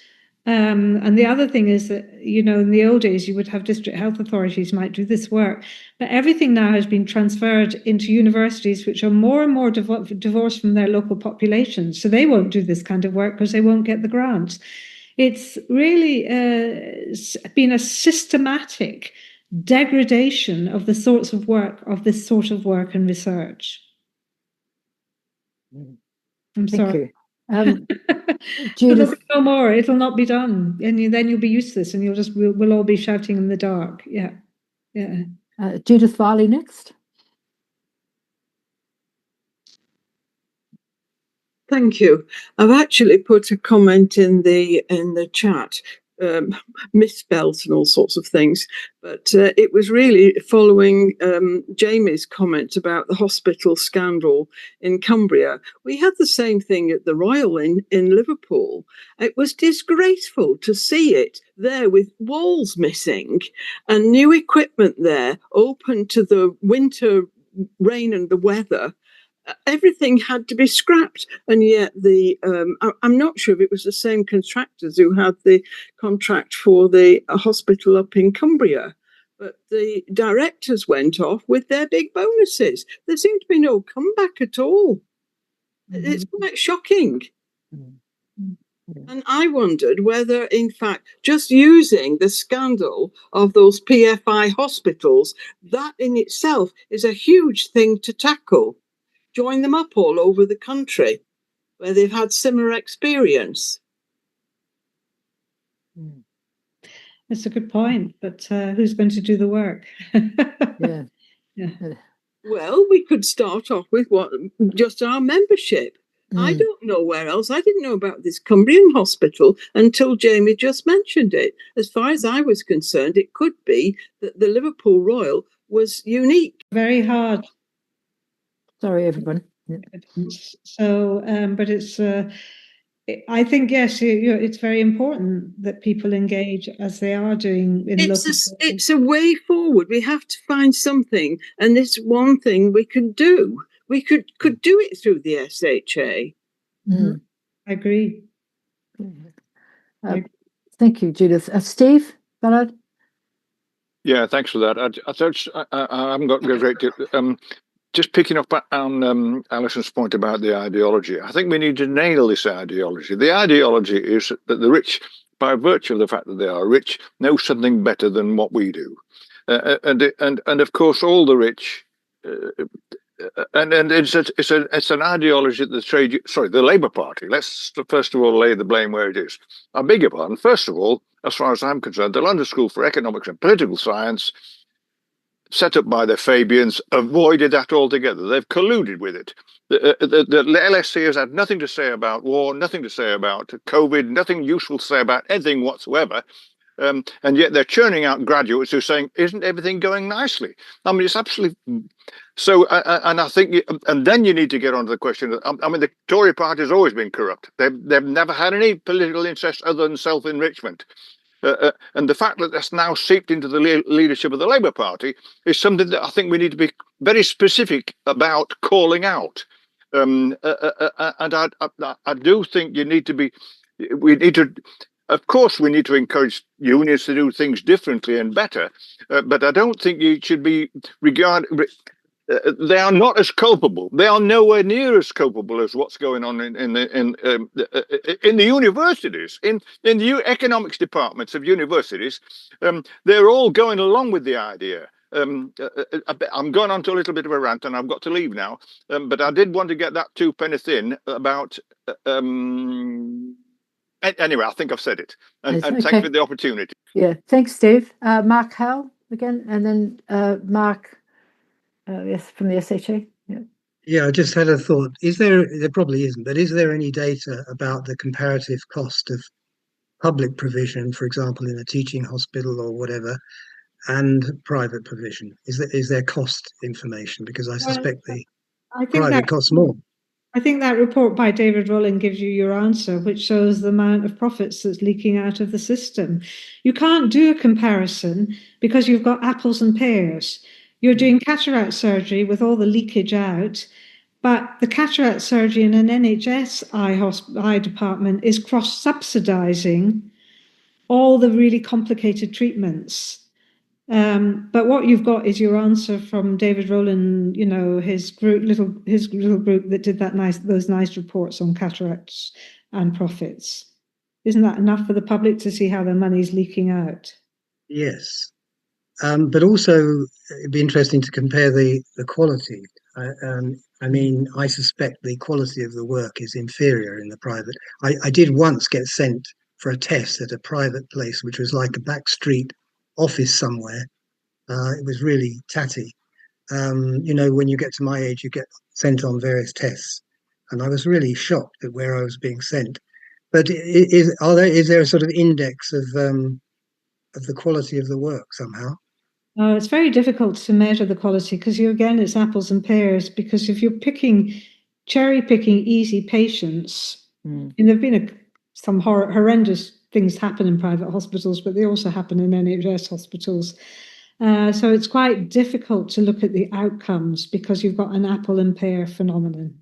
And the other thing is that, in the old days, you would have district health authorities might do this work, but everything now has been transferred into universities, which are more and more divorced from their local populations. So they won't do this kind of work because they won't get the grants. It's really been a systematic degradation of the sorts of work, of this sort of work and research. I'm sorry. Judith, no more. It'll not be done, and then you'll be useless, and we'll all be shouting in the dark. Yeah. Judith Farley next. Thank you. I've actually put a comment in the chat, misspells and all sorts of things, but it was really following Jamie's comment about the hospital scandal in Cumbria. We had the same thing at the Royal in Liverpool. It was disgraceful to see it there with walls missing and new equipment there open to the winter rain and the weather. Everything had to be scrapped, and yet I'm not sure if it was the same contractors who had the contract for the hospital up in Cumbria, but the directors went off with their big bonuses. There seemed to be no comeback at all. It's quite shocking. And I wondered whether, in fact, just using the scandal of those PFI hospitals, that in itself is a huge thing to tackle. Join them up all over the country where they've had similar experience. That's a good point, but who's going to do the work? Yeah. Well, we could start off with just our membership. I don't know where else. I didn't know about this Cumbrian hospital until Jamie just mentioned it. As far as I was concerned, it could be that the Liverpool Royal was unique. Very hard. Sorry, everyone. So, but it's, I think, yes, it's very important that people engage as they are doing in local. It's a way forward. We have to find something, and it's one thing we could do. We could do it through the SHA. I agree. Thank you, Judith. Steve Ballard? Yeah, thanks for that. I haven't got great just picking up on Alyson's point about the ideology. I think we need to nail this ideology. The ideology is that the rich, by virtue of the fact that they are rich, know something better than what we do, and of course all the rich. And it's an ideology that the Labour Party. Let's first of all lay the blame where it is. I beg your pardon. First of all, as far as I'm concerned, the London School for Economics and Political Science set up by the Fabians avoided that altogether. They've colluded with it. The LSE has had nothing to say about war, nothing to say about COVID, nothing useful to say about anything whatsoever. And yet they're churning out graduates who are saying, isn't everything going nicely? I mean, it's absolutely... So, and I think, and then you need to get onto the question. I mean, the Tory party has always been corrupt. They've never had any political interest other than self-enrichment. And the fact that that's now seeped into the leadership of the Labour Party is something that I think we need to be very specific about calling out. And I do think we need to, of course, we need to encourage unions to do things differently and better. But I don't think you should be they are not as culpable. They are nowhere near as culpable as what's going on in the universities, in the economics departments of universities. They're all going along with the idea. I'm going on to a little bit of a rant, and I've got to leave now. But I did want to get that two penneth in about. Anyway, I think I've said it, and Okay. thanks for the opportunity. Yeah, thanks, Steve. Mark Howell again, and then Mark. Yes, from the SHA. Yeah, I just had a thought. There probably isn't, but is there any data about the comparative cost of public provision, for example, in a teaching hospital or whatever, and private provision? Is there cost information? Because I suspect the private costs more. I think that report by David Rowling gives you your answer, which shows the amount of profits that's leaking out of the system. You can't do a comparison because you've got apples and pears. You're doing cataract surgery with all the leakage out, but the cataract surgery in an NHS eye department is cross-subsidising all the really complicated treatments. But what you've got is your answer from David Rowland, his little group that did those nice reports on cataracts and profits. Isn't that enough for the public to see how their money's leaking out? Yes. But also, it'd be interesting to compare the quality. I mean, I suspect the quality of the work is inferior in the private. I did once get sent for a test at a private place, which was like a backstreet office somewhere. It was really tatty. When you get to my age, you get sent on various tests, and I was really shocked at where I was being sent. But is there a sort of index of the quality of the work somehow? It's very difficult to measure the quality because it's apples and pears. Because if you're cherry picking easy patients, and there've been some horrendous things happen in private hospitals, but they also happen in NHS hospitals. So it's quite difficult to look at the outcomes because you've got an apple and pear phenomenon.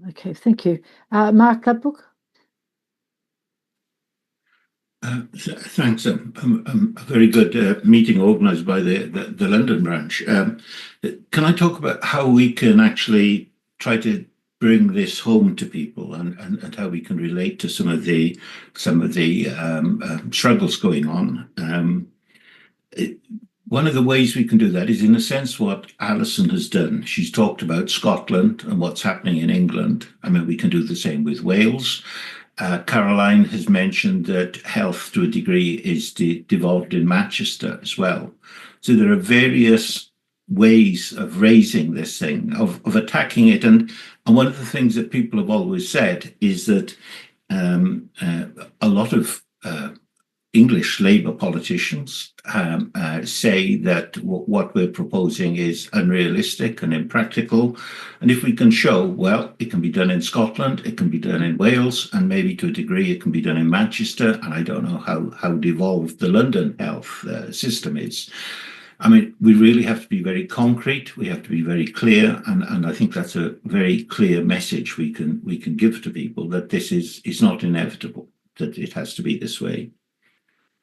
Okay, thank you. Mark Gladbrook? Thanks. A very good meeting organised by the London branch. Can I talk about how we can actually try to bring this home to people and how we can relate to some of the struggles going on? One of the ways we can do that is, in a sense, what Allyson has done. She's talked about Scotland and what's happening in England. I mean, we can do the same with Wales. Caroline has mentioned that health, to a degree, is devolved in Manchester as well. So there are various ways of raising this thing, of attacking it. And one of the things that people have always said is that a lot of English Labour politicians say that what we're proposing is unrealistic and impractical. And if we can show, well, it can be done in Scotland, it can be done in Wales, and maybe to a degree it can be done in Manchester, and I don't know how devolved the London health system is. I mean, we really have to be very concrete, we have to be very clear, and I think that's a very clear message we can give to people, that this is not inevitable, that it has to be this way.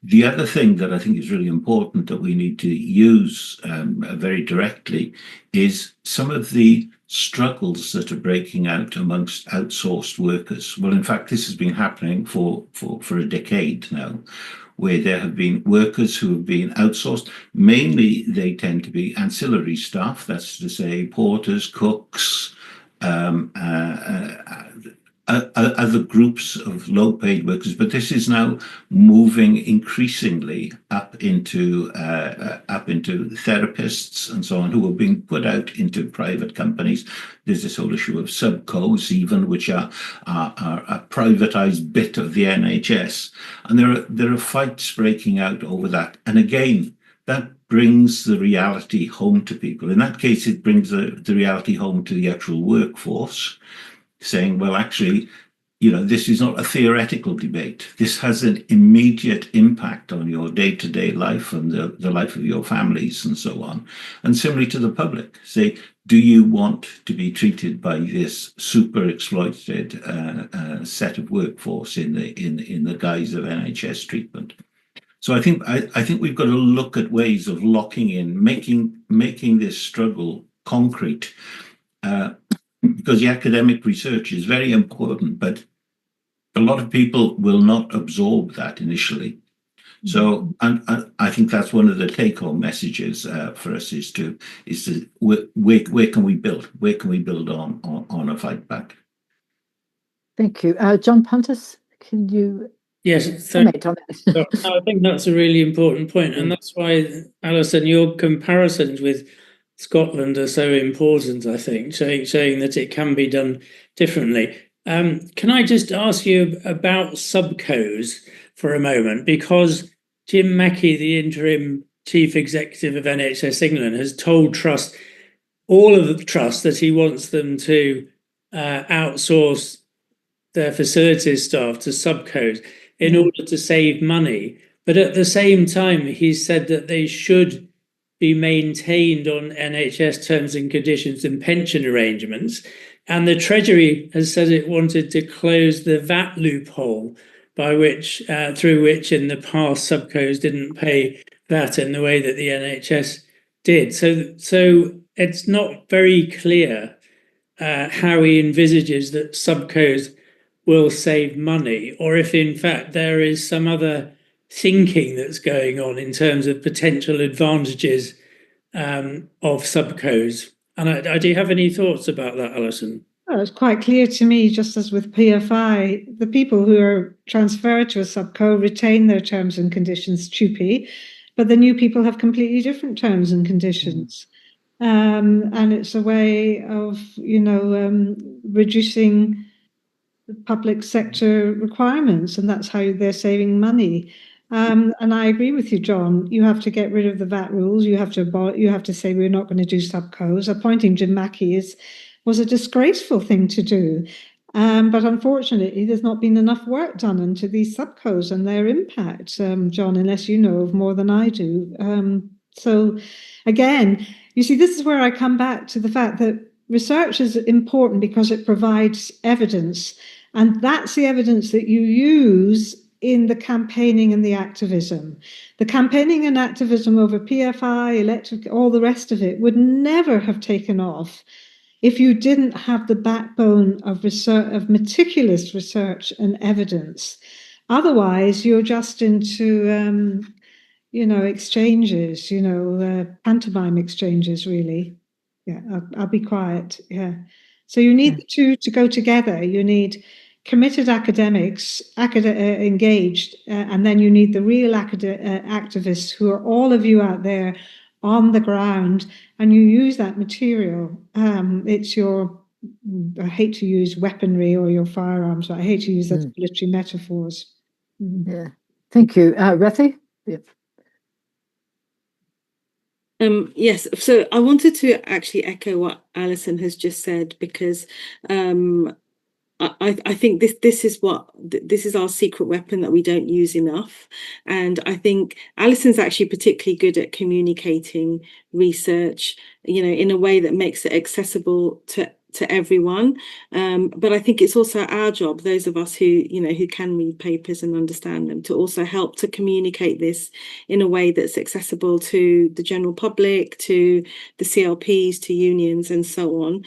The other thing that I think is really important that we need to use very directly is some of the struggles that are breaking out amongst outsourced workers. Well, in fact, this has been happening for a decade now, where there have been workers who have been outsourced. Mainly, they tend to be ancillary staff, that's to say porters, cooks, other groups of low-paid workers, but this is now moving increasingly up into therapists and so on, who are being put out into private companies. There's this whole issue of subcos, even, which are a privatized bit of the NHS, and there are fights breaking out over that. And again, that brings the reality home to people. In that case, it brings the reality home to the actual workforce, saying, well, actually, this is not a theoretical debate. This has an immediate impact on your day-to-day life and the life of your families and so on. And similarly to the public, say, do you want to be treated by this super exploited set of workforce in the guise of NHS treatment? So I think we've got to look at ways of locking in, making this struggle concrete, because the academic research is very important, but a lot of people will not absorb that initially. So, and I think that's one of the take-home messages for us is to where can we build? Where can we build on a fight back? Thank you, John Pontus. Can you? Yes, comment on that? I think that's a really important point, and that's why, Allyson, your comparisons with Scotland are so important. I think showing that it can be done differently. Can I just ask you about subcos for a moment? Because Jim Mackey, the interim chief executive of NHS England, has told all of the trust that he wants them to outsource their facilities staff to subcos in order to save money. But at the same time, he said that they should be maintained on NHS terms and conditions and pension arrangements. And the Treasury has said it wanted to close the VAT loophole through which in the past subcos didn't pay VAT in the way that the NHS did. So it's not very clear how he envisages that subcos will save money, or if in fact there is some other thinking that's going on in terms of potential advantages of subcos. And do you have any thoughts about that, Allyson? Well, it's quite clear to me, just as with PFI, the people who are transferred to a subco retain their terms and conditions, TUPE, but the new people have completely different terms and conditions. And it's a way of, reducing the public sector requirements, and that's how they're saving money. And I agree with you, John. You have to get rid of the VAT rules. You have to say we're not going to do subcos. Appointing Jim Mackey was a disgraceful thing to do. But unfortunately, there's not been enough work done into these subcos and their impact, John, unless you know of more than I do. So again, you see, this is where I come back to the fact that research is important because it provides evidence, and that's the evidence that you use in the campaigning and the activism. The campaigning and activism over PFI, electric, all the rest of it would never have taken off if you didn't have the backbone of research, of meticulous research and evidence. Otherwise, you're just into exchanges, pantomime exchanges, really. Yeah, I'll be quiet. Yeah. So you need the two to go together. You need committed academics, engaged, and then you need the real activists who are all of you out there on the ground, and you use that material. It's your, I hate to use weaponry or your firearms, but I hate to use those military metaphors. Yeah. Thank you. Rathi? Yeah. Yes, so I wanted to actually echo what Allyson has just said, because I think this is our secret weapon that we don't use enough. And I think Allyson's actually particularly good at communicating research, in a way that makes it accessible to everyone. But I think it's also our job, those of us who can read papers and understand them, to also help to communicate this in a way that's accessible to the general public, to the CLPs, to unions, and so on.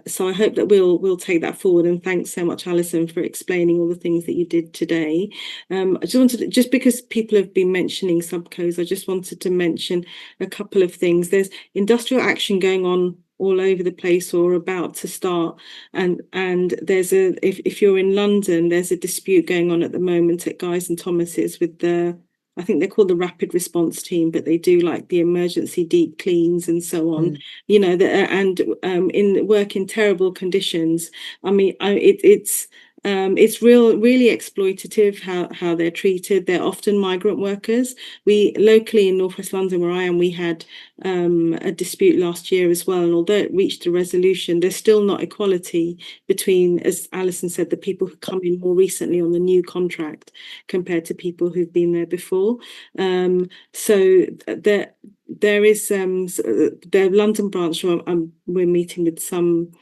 So I hope that we'll take that forward. And thanks so much, Allyson, for explaining all the things that you did today. I just because people have been mentioning subcos, I just wanted to mention a couple of things. There's industrial action going on all over the place or about to start. And there's if you're in London, there's a dispute going on at the moment at Guy's and Thomas's with I think they're called the rapid response team, but they do like the emergency deep cleans and so on, and work in terrible conditions. I mean, it's really exploitative how they're treated. They're often migrant workers. We locally in Northwest London, where I am, we had a dispute last year as well. And although it reached a resolution, there's still not equality between, as Allyson said, the people who come in more recently on the new contract compared to people who've been there before. So there is the London branch. We're meeting with some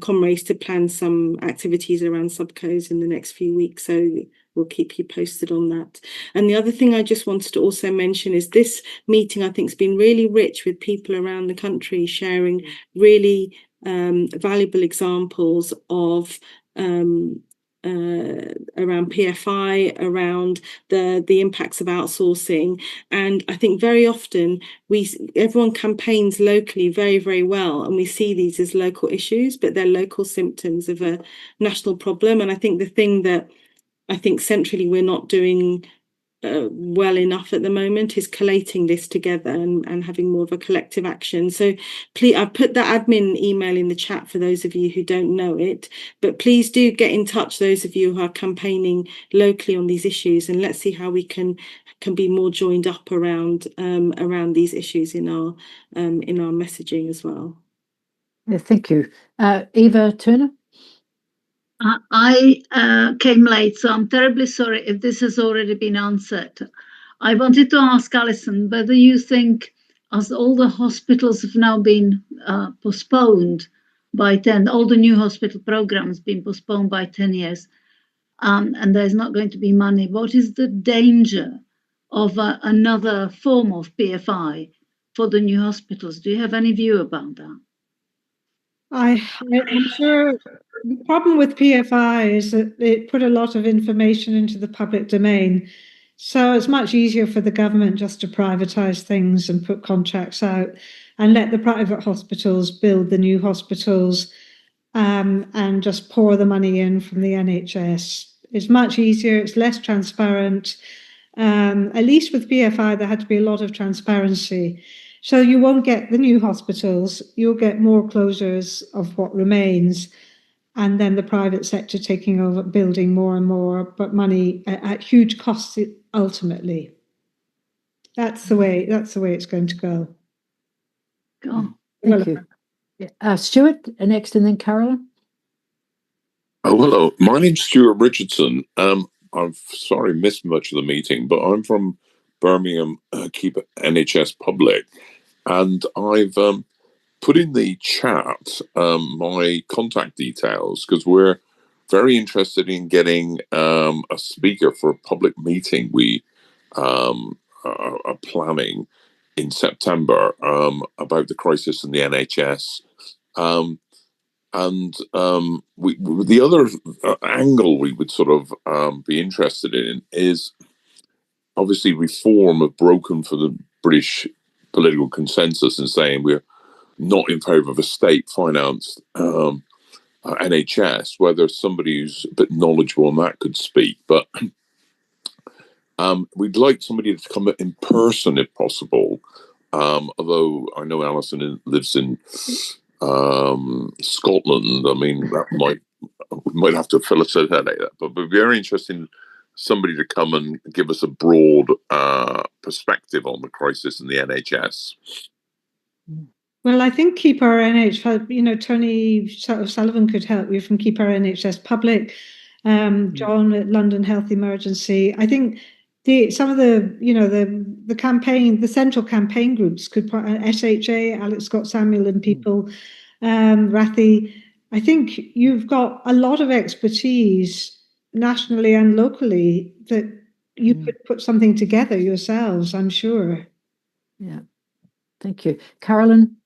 comrades to plan some activities around subcos in the next few weeks. So we'll keep you posted on that. And the other thing I just wanted to also mention is this meeting, I think, has been really rich with people around the country sharing really valuable examples of around PFI, around the impacts of outsourcing. And I think very often everyone campaigns locally very, very well, and we see these as local issues, but they're local symptoms of a national problem. And I think the thing that I think centrally we're not doing well enough at the moment is collating this together and having more of a collective action. So please, I've put the admin email in the chat for those of you who don't know it, but please do get in touch, those of you who are campaigning locally on these issues, and let's see how we can be more joined up around these issues in our messaging as well. Yeah, thank you. Eva Turner? I came late, so I'm terribly sorry if this has already been answered. I wanted to ask Allyson whether you think, as all the hospitals have now been postponed by 10, all the new hospital programs been postponed by 10 years, and there's not going to be money, what is the danger of another form of PFI for the new hospitals? Do you have any view about that? I'm sure the problem with PFI is that it put a lot of information into the public domain. So it's much easier for the government just to privatise things and put contracts out and let the private hospitals build the new hospitals and just pour the money in from the NHS. It's much easier, it's less transparent. At least with PFI, there had to be a lot of transparency. So you won't get the new hospitals, you'll get more closures of what remains, and then the private sector taking over, building more and more, but money at huge costs ultimately. That's the way it's going to go. Thank you. Stuart, next, and then Carolyn. Oh, hello. My name's Stuart Richardson. I'm sorry, missed much of the meeting, but I'm from Birmingham, keep NHS Public, and I've put in the chat my contact details because we're very interested in getting a speaker for a public meeting we are planning in September about the crisis in the NHS. The other angle we would sort of be interested in is obviously reform have broken for the British political consensus in saying we're not in favour of a state-financed NHS. Whether somebody who's a bit knowledgeable on that could speak, but we'd like somebody to come in person if possible. Although I know Allyson lives in Scotland, I mean that might have to facilitate that, but it'd be very interesting somebody to come and give us a broad perspective on the crisis in the NHS. Well, I think Keep Our NHS, Tony Sullivan could help you from Keep Our NHS Public, John at London Health Emergency. I think some of the campaign, the central campaign groups could put SHA, Alex Scott Samuel and people, Rathi. I think you've got a lot of expertise nationally and locally that you could put something together yourselves, I'm sure. Yeah, thank you. Carolyn?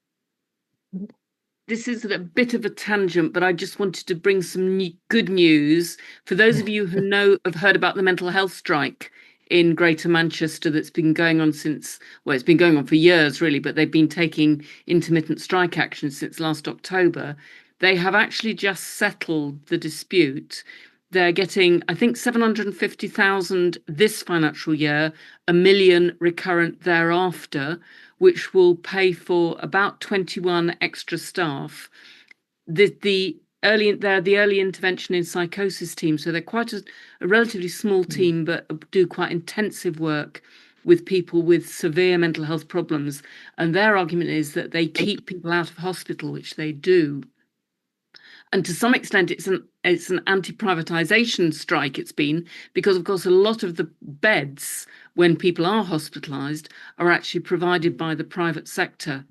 This is a bit of a tangent, but I just wanted to bring some good news for those of you who have heard about the mental health strike in Greater Manchester that's been going on since, well, it's been going on for years really, but they've been taking intermittent strike action since last October. They have actually just settled the dispute. They're getting, I think, 750,000 this financial year, 1 million recurrent thereafter, which will pay for about 21 extra staff. The early intervention in psychosis team, so they're quite a relatively small team, but do quite intensive work with people with severe mental health problems. And their argument is that they keep people out of hospital, which they do. And to some extent, it's an anti-privatisation strike. It's been because, of course, a lot of the beds when people are hospitalised are actually provided by the private sector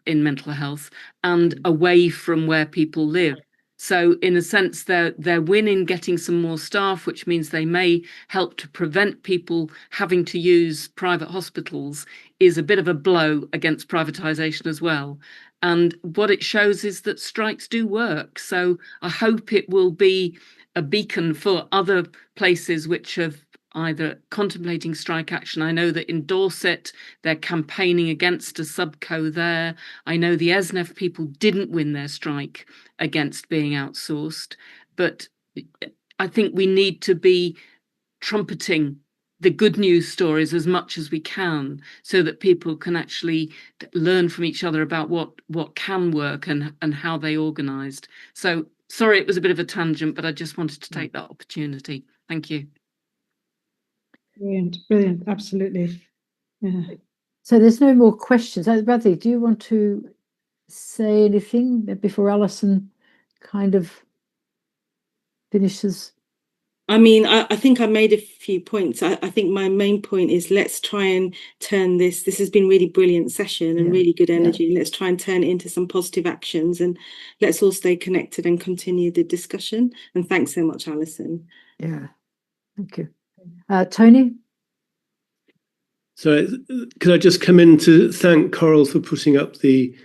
in mental health and away from where people live. So in a sense, they're winning getting some more staff, which means they may help to prevent people having to use private hospitals, is a bit of a blow against privatisation as well. And what it shows is that strikes do work. So I hope it will be a beacon for other places which have either contemplating strike action. I know that in Dorset, they're campaigning against a subco there. I know the ESNEF people didn't win their strike against being outsourced. But I think we need to be trumpeting the good news stories as much as we can so that people can actually learn from each other about what can work and how they organised. So sorry, it was a bit of a tangent, but I just wanted to take that opportunity. Thank you. Brilliant, absolutely. Yeah. So there's no more questions. Rather, do you want to say anything before Allyson kind of finishes? I mean, I think I made a few points. I think my main point is let's try and turn this. This has been really brilliant session and really good energy. Let's try and turn it into some positive actions, and let's all stay connected and continue the discussion. And thanks so much, Allyson. Yeah, thank you. Tony? So could I just come in to thank Coral for putting up the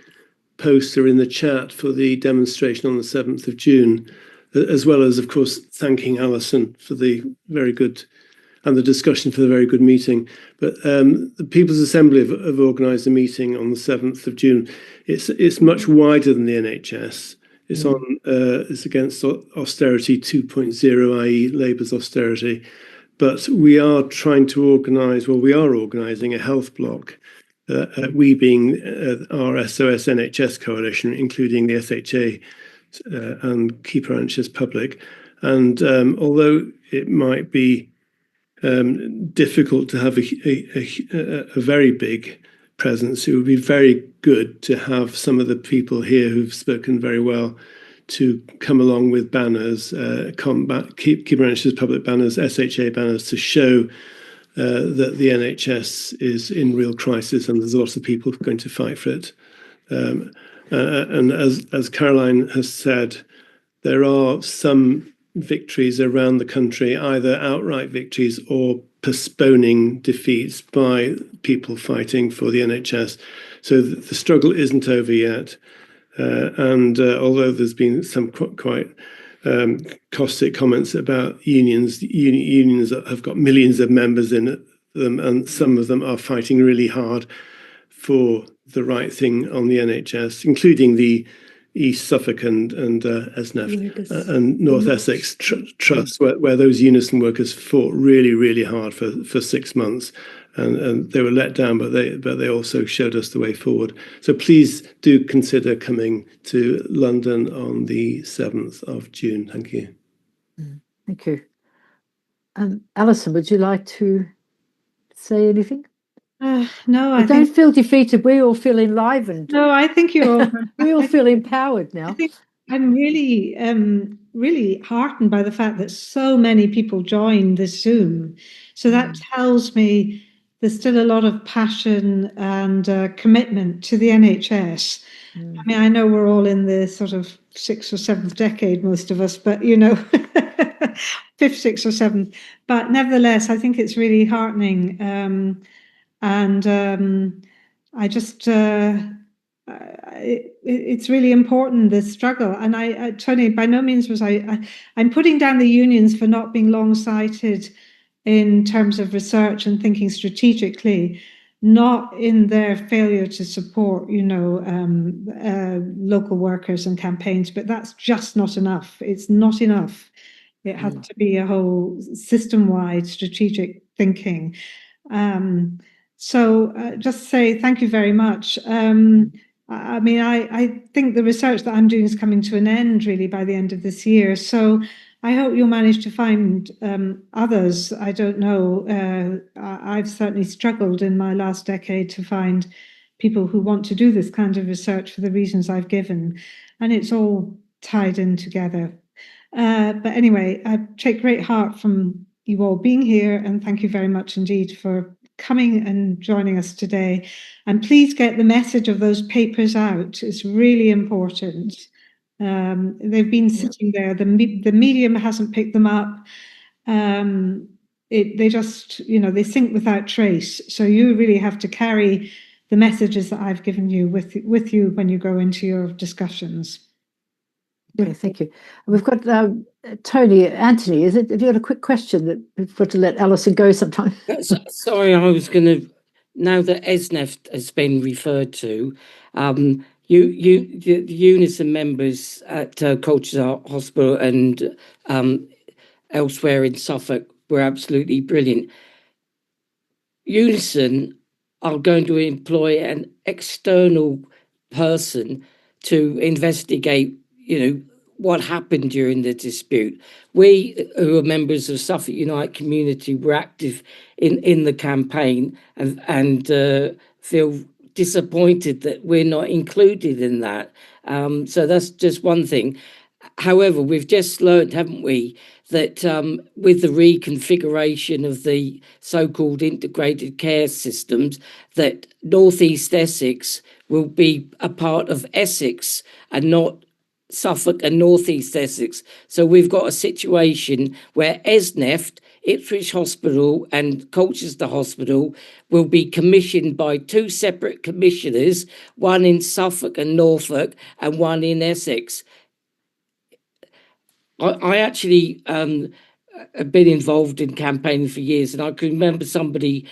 poster in the chat for the demonstration on the 7th of June, as well as, of course, thanking Allyson for the very good and the discussion for the very good meeting. But the People's Assembly have organised a meeting on the 7th of June. It's much wider than the NHS. It's it's against austerity 2.0, i.e. Labour's austerity. But we are trying to organise, well, we are organising a health block, we being our SOS NHS coalition, including the SHA and Keep Our NHS Public. And although it might be difficult to have a very big presence, it would be very good to have some of the people here who've spoken very well to come along with banners, Keep Our NHS Public banners, SHA banners, to show that the NHS is in real crisis and there's lots of people going to fight for it. And as Caroline has said, there are some victories around the country, either outright victories or postponing defeats by people fighting for the NHS. So the struggle isn't over yet. And although there's been some quite caustic comments about unions that have got millions of members in them, and some of them are fighting really hard for the right thing on the NHS, including the East Suffolk and ESNEF and North Essex Trust, where those unison workers fought really, really hard for 6 months. And they were let down, but they also showed us the way forward. So please do consider coming to London on the 7th of June. Thank you. Thank you. Allyson, would you like to say anything? No, I don't feel defeated. We all feel enlivened. No, I think you all. We all feel empowered now. I'm really, really heartened by the fact that so many people joined this Zoom. So that tells me there's still a lot of passion and commitment to the NHS. I mean, I know we're all in the sort of 6th or 7th decade, most of us, but, you know, 5th, 6th or 7th. But nevertheless, I think it's really heartening. I just, it's really important, this struggle. And Tony, by no means was I'm putting down the unions for not being long-sighted in terms of research and thinking strategically, not in their failure to support, local workers and campaigns, but that's just not enough. It's not enough. It has to be a whole system-wide strategic thinking. So just say thank you very much. I think the research that I'm doing is coming to an end really by the end of this year. So I hope you'll manage to find others. I don't know. I've certainly struggled in my last decade to find people who want to do this kind of research for the reasons I've given. And it's all tied in together. But anyway, I take great heart from you all being here, and thank you very much indeed for coming and joining us today. And please get the message of those papers out. It's really important. They've been sitting there. The medium hasn't picked them up. They just, they sink without trace. So you really have to carry the messages that I've given you with you when you go into your discussions. Yeah, thank you. We've got Tony, Anthony, have you got a quick question that we've got to let Allyson go sometime? Sorry, I was going to, now that ESNEF has been referred to, the Unison members at Colchester Hospital and elsewhere in Suffolk were absolutely brilliant. Unison are going to employ an external person to investigate, what happened during the dispute. We, who are members of Suffolk Unite community, were active in the campaign and feel disappointed that we're not included in that. So that's just one thing. However, we've just learned, haven't we, that with the reconfiguration of the so-called integrated care systems, that North East Essex will be a part of Essex and not Suffolk and North East Essex. So we've got a situation where ESNEF, Ipswich Hospital and Colchester Hospital will be commissioned by two separate commissioners, one in Suffolk and Norfolk and one in Essex. I actually have been involved in campaigning for years, and I can remember somebody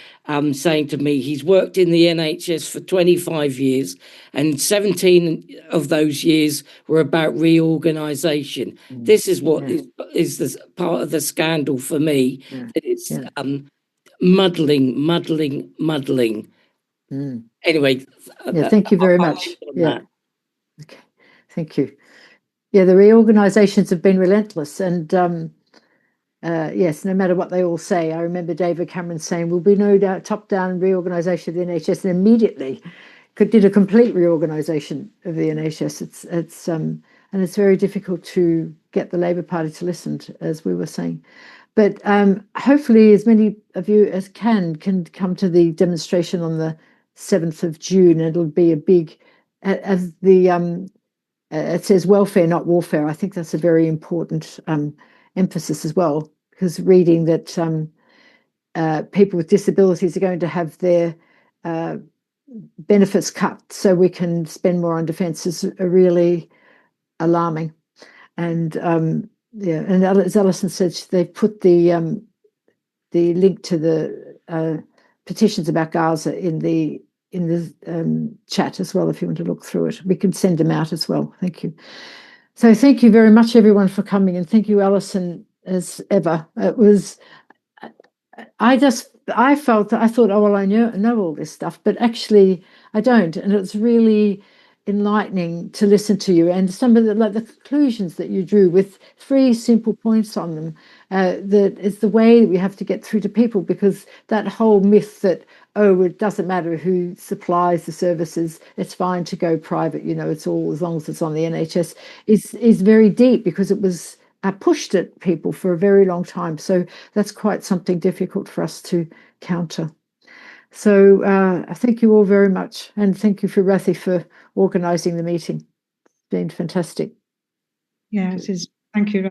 saying to me he's worked in the NHS for 25 years and 17 of those years were about reorganisation. This is what is the part of the scandal for me, that it's muddling. Anyway. Thank you very much. Okay, thank you. Yeah, the reorganisations have been relentless, and yes, no matter what they all say. I remember David Cameron saying, "Will be no doubt top-down reorganisation of the NHS," and immediately did a complete reorganisation of the NHS. And it's very difficult to get the Labour Party to listen, as we were saying. But hopefully, as many of you as can come to the demonstration on the 7th of June. It'll be a big, as the it says welfare, not warfare. I think that's a very important emphasis as well, because reading that people with disabilities are going to have their benefits cut so we can spend more on defence is really alarming. And and as Allyson said, they've put the link to the petitions about Gaza in the chat as well, if you want to look through it. We can send them out as well. Thank you. So thank you very much, everyone, for coming, and thank you, Allyson, as ever. It was, I thought, oh, well, I know all this stuff, but actually I don't, and it's really enlightening to listen to you, and some of the conclusions that you drew with 3 simple points on them, that is the way we have to get through to people, because that whole myth that, oh, it doesn't matter who supplies the services, it's fine to go private, it's all as long as it's on the NHS, is very deep, because it was pushed at people for a very long time. So that's quite something difficult for us to counter. So I thank you all very much, and thank you for Rathi for organising the meeting. It's been fantastic. Yeah, it is. Thank you.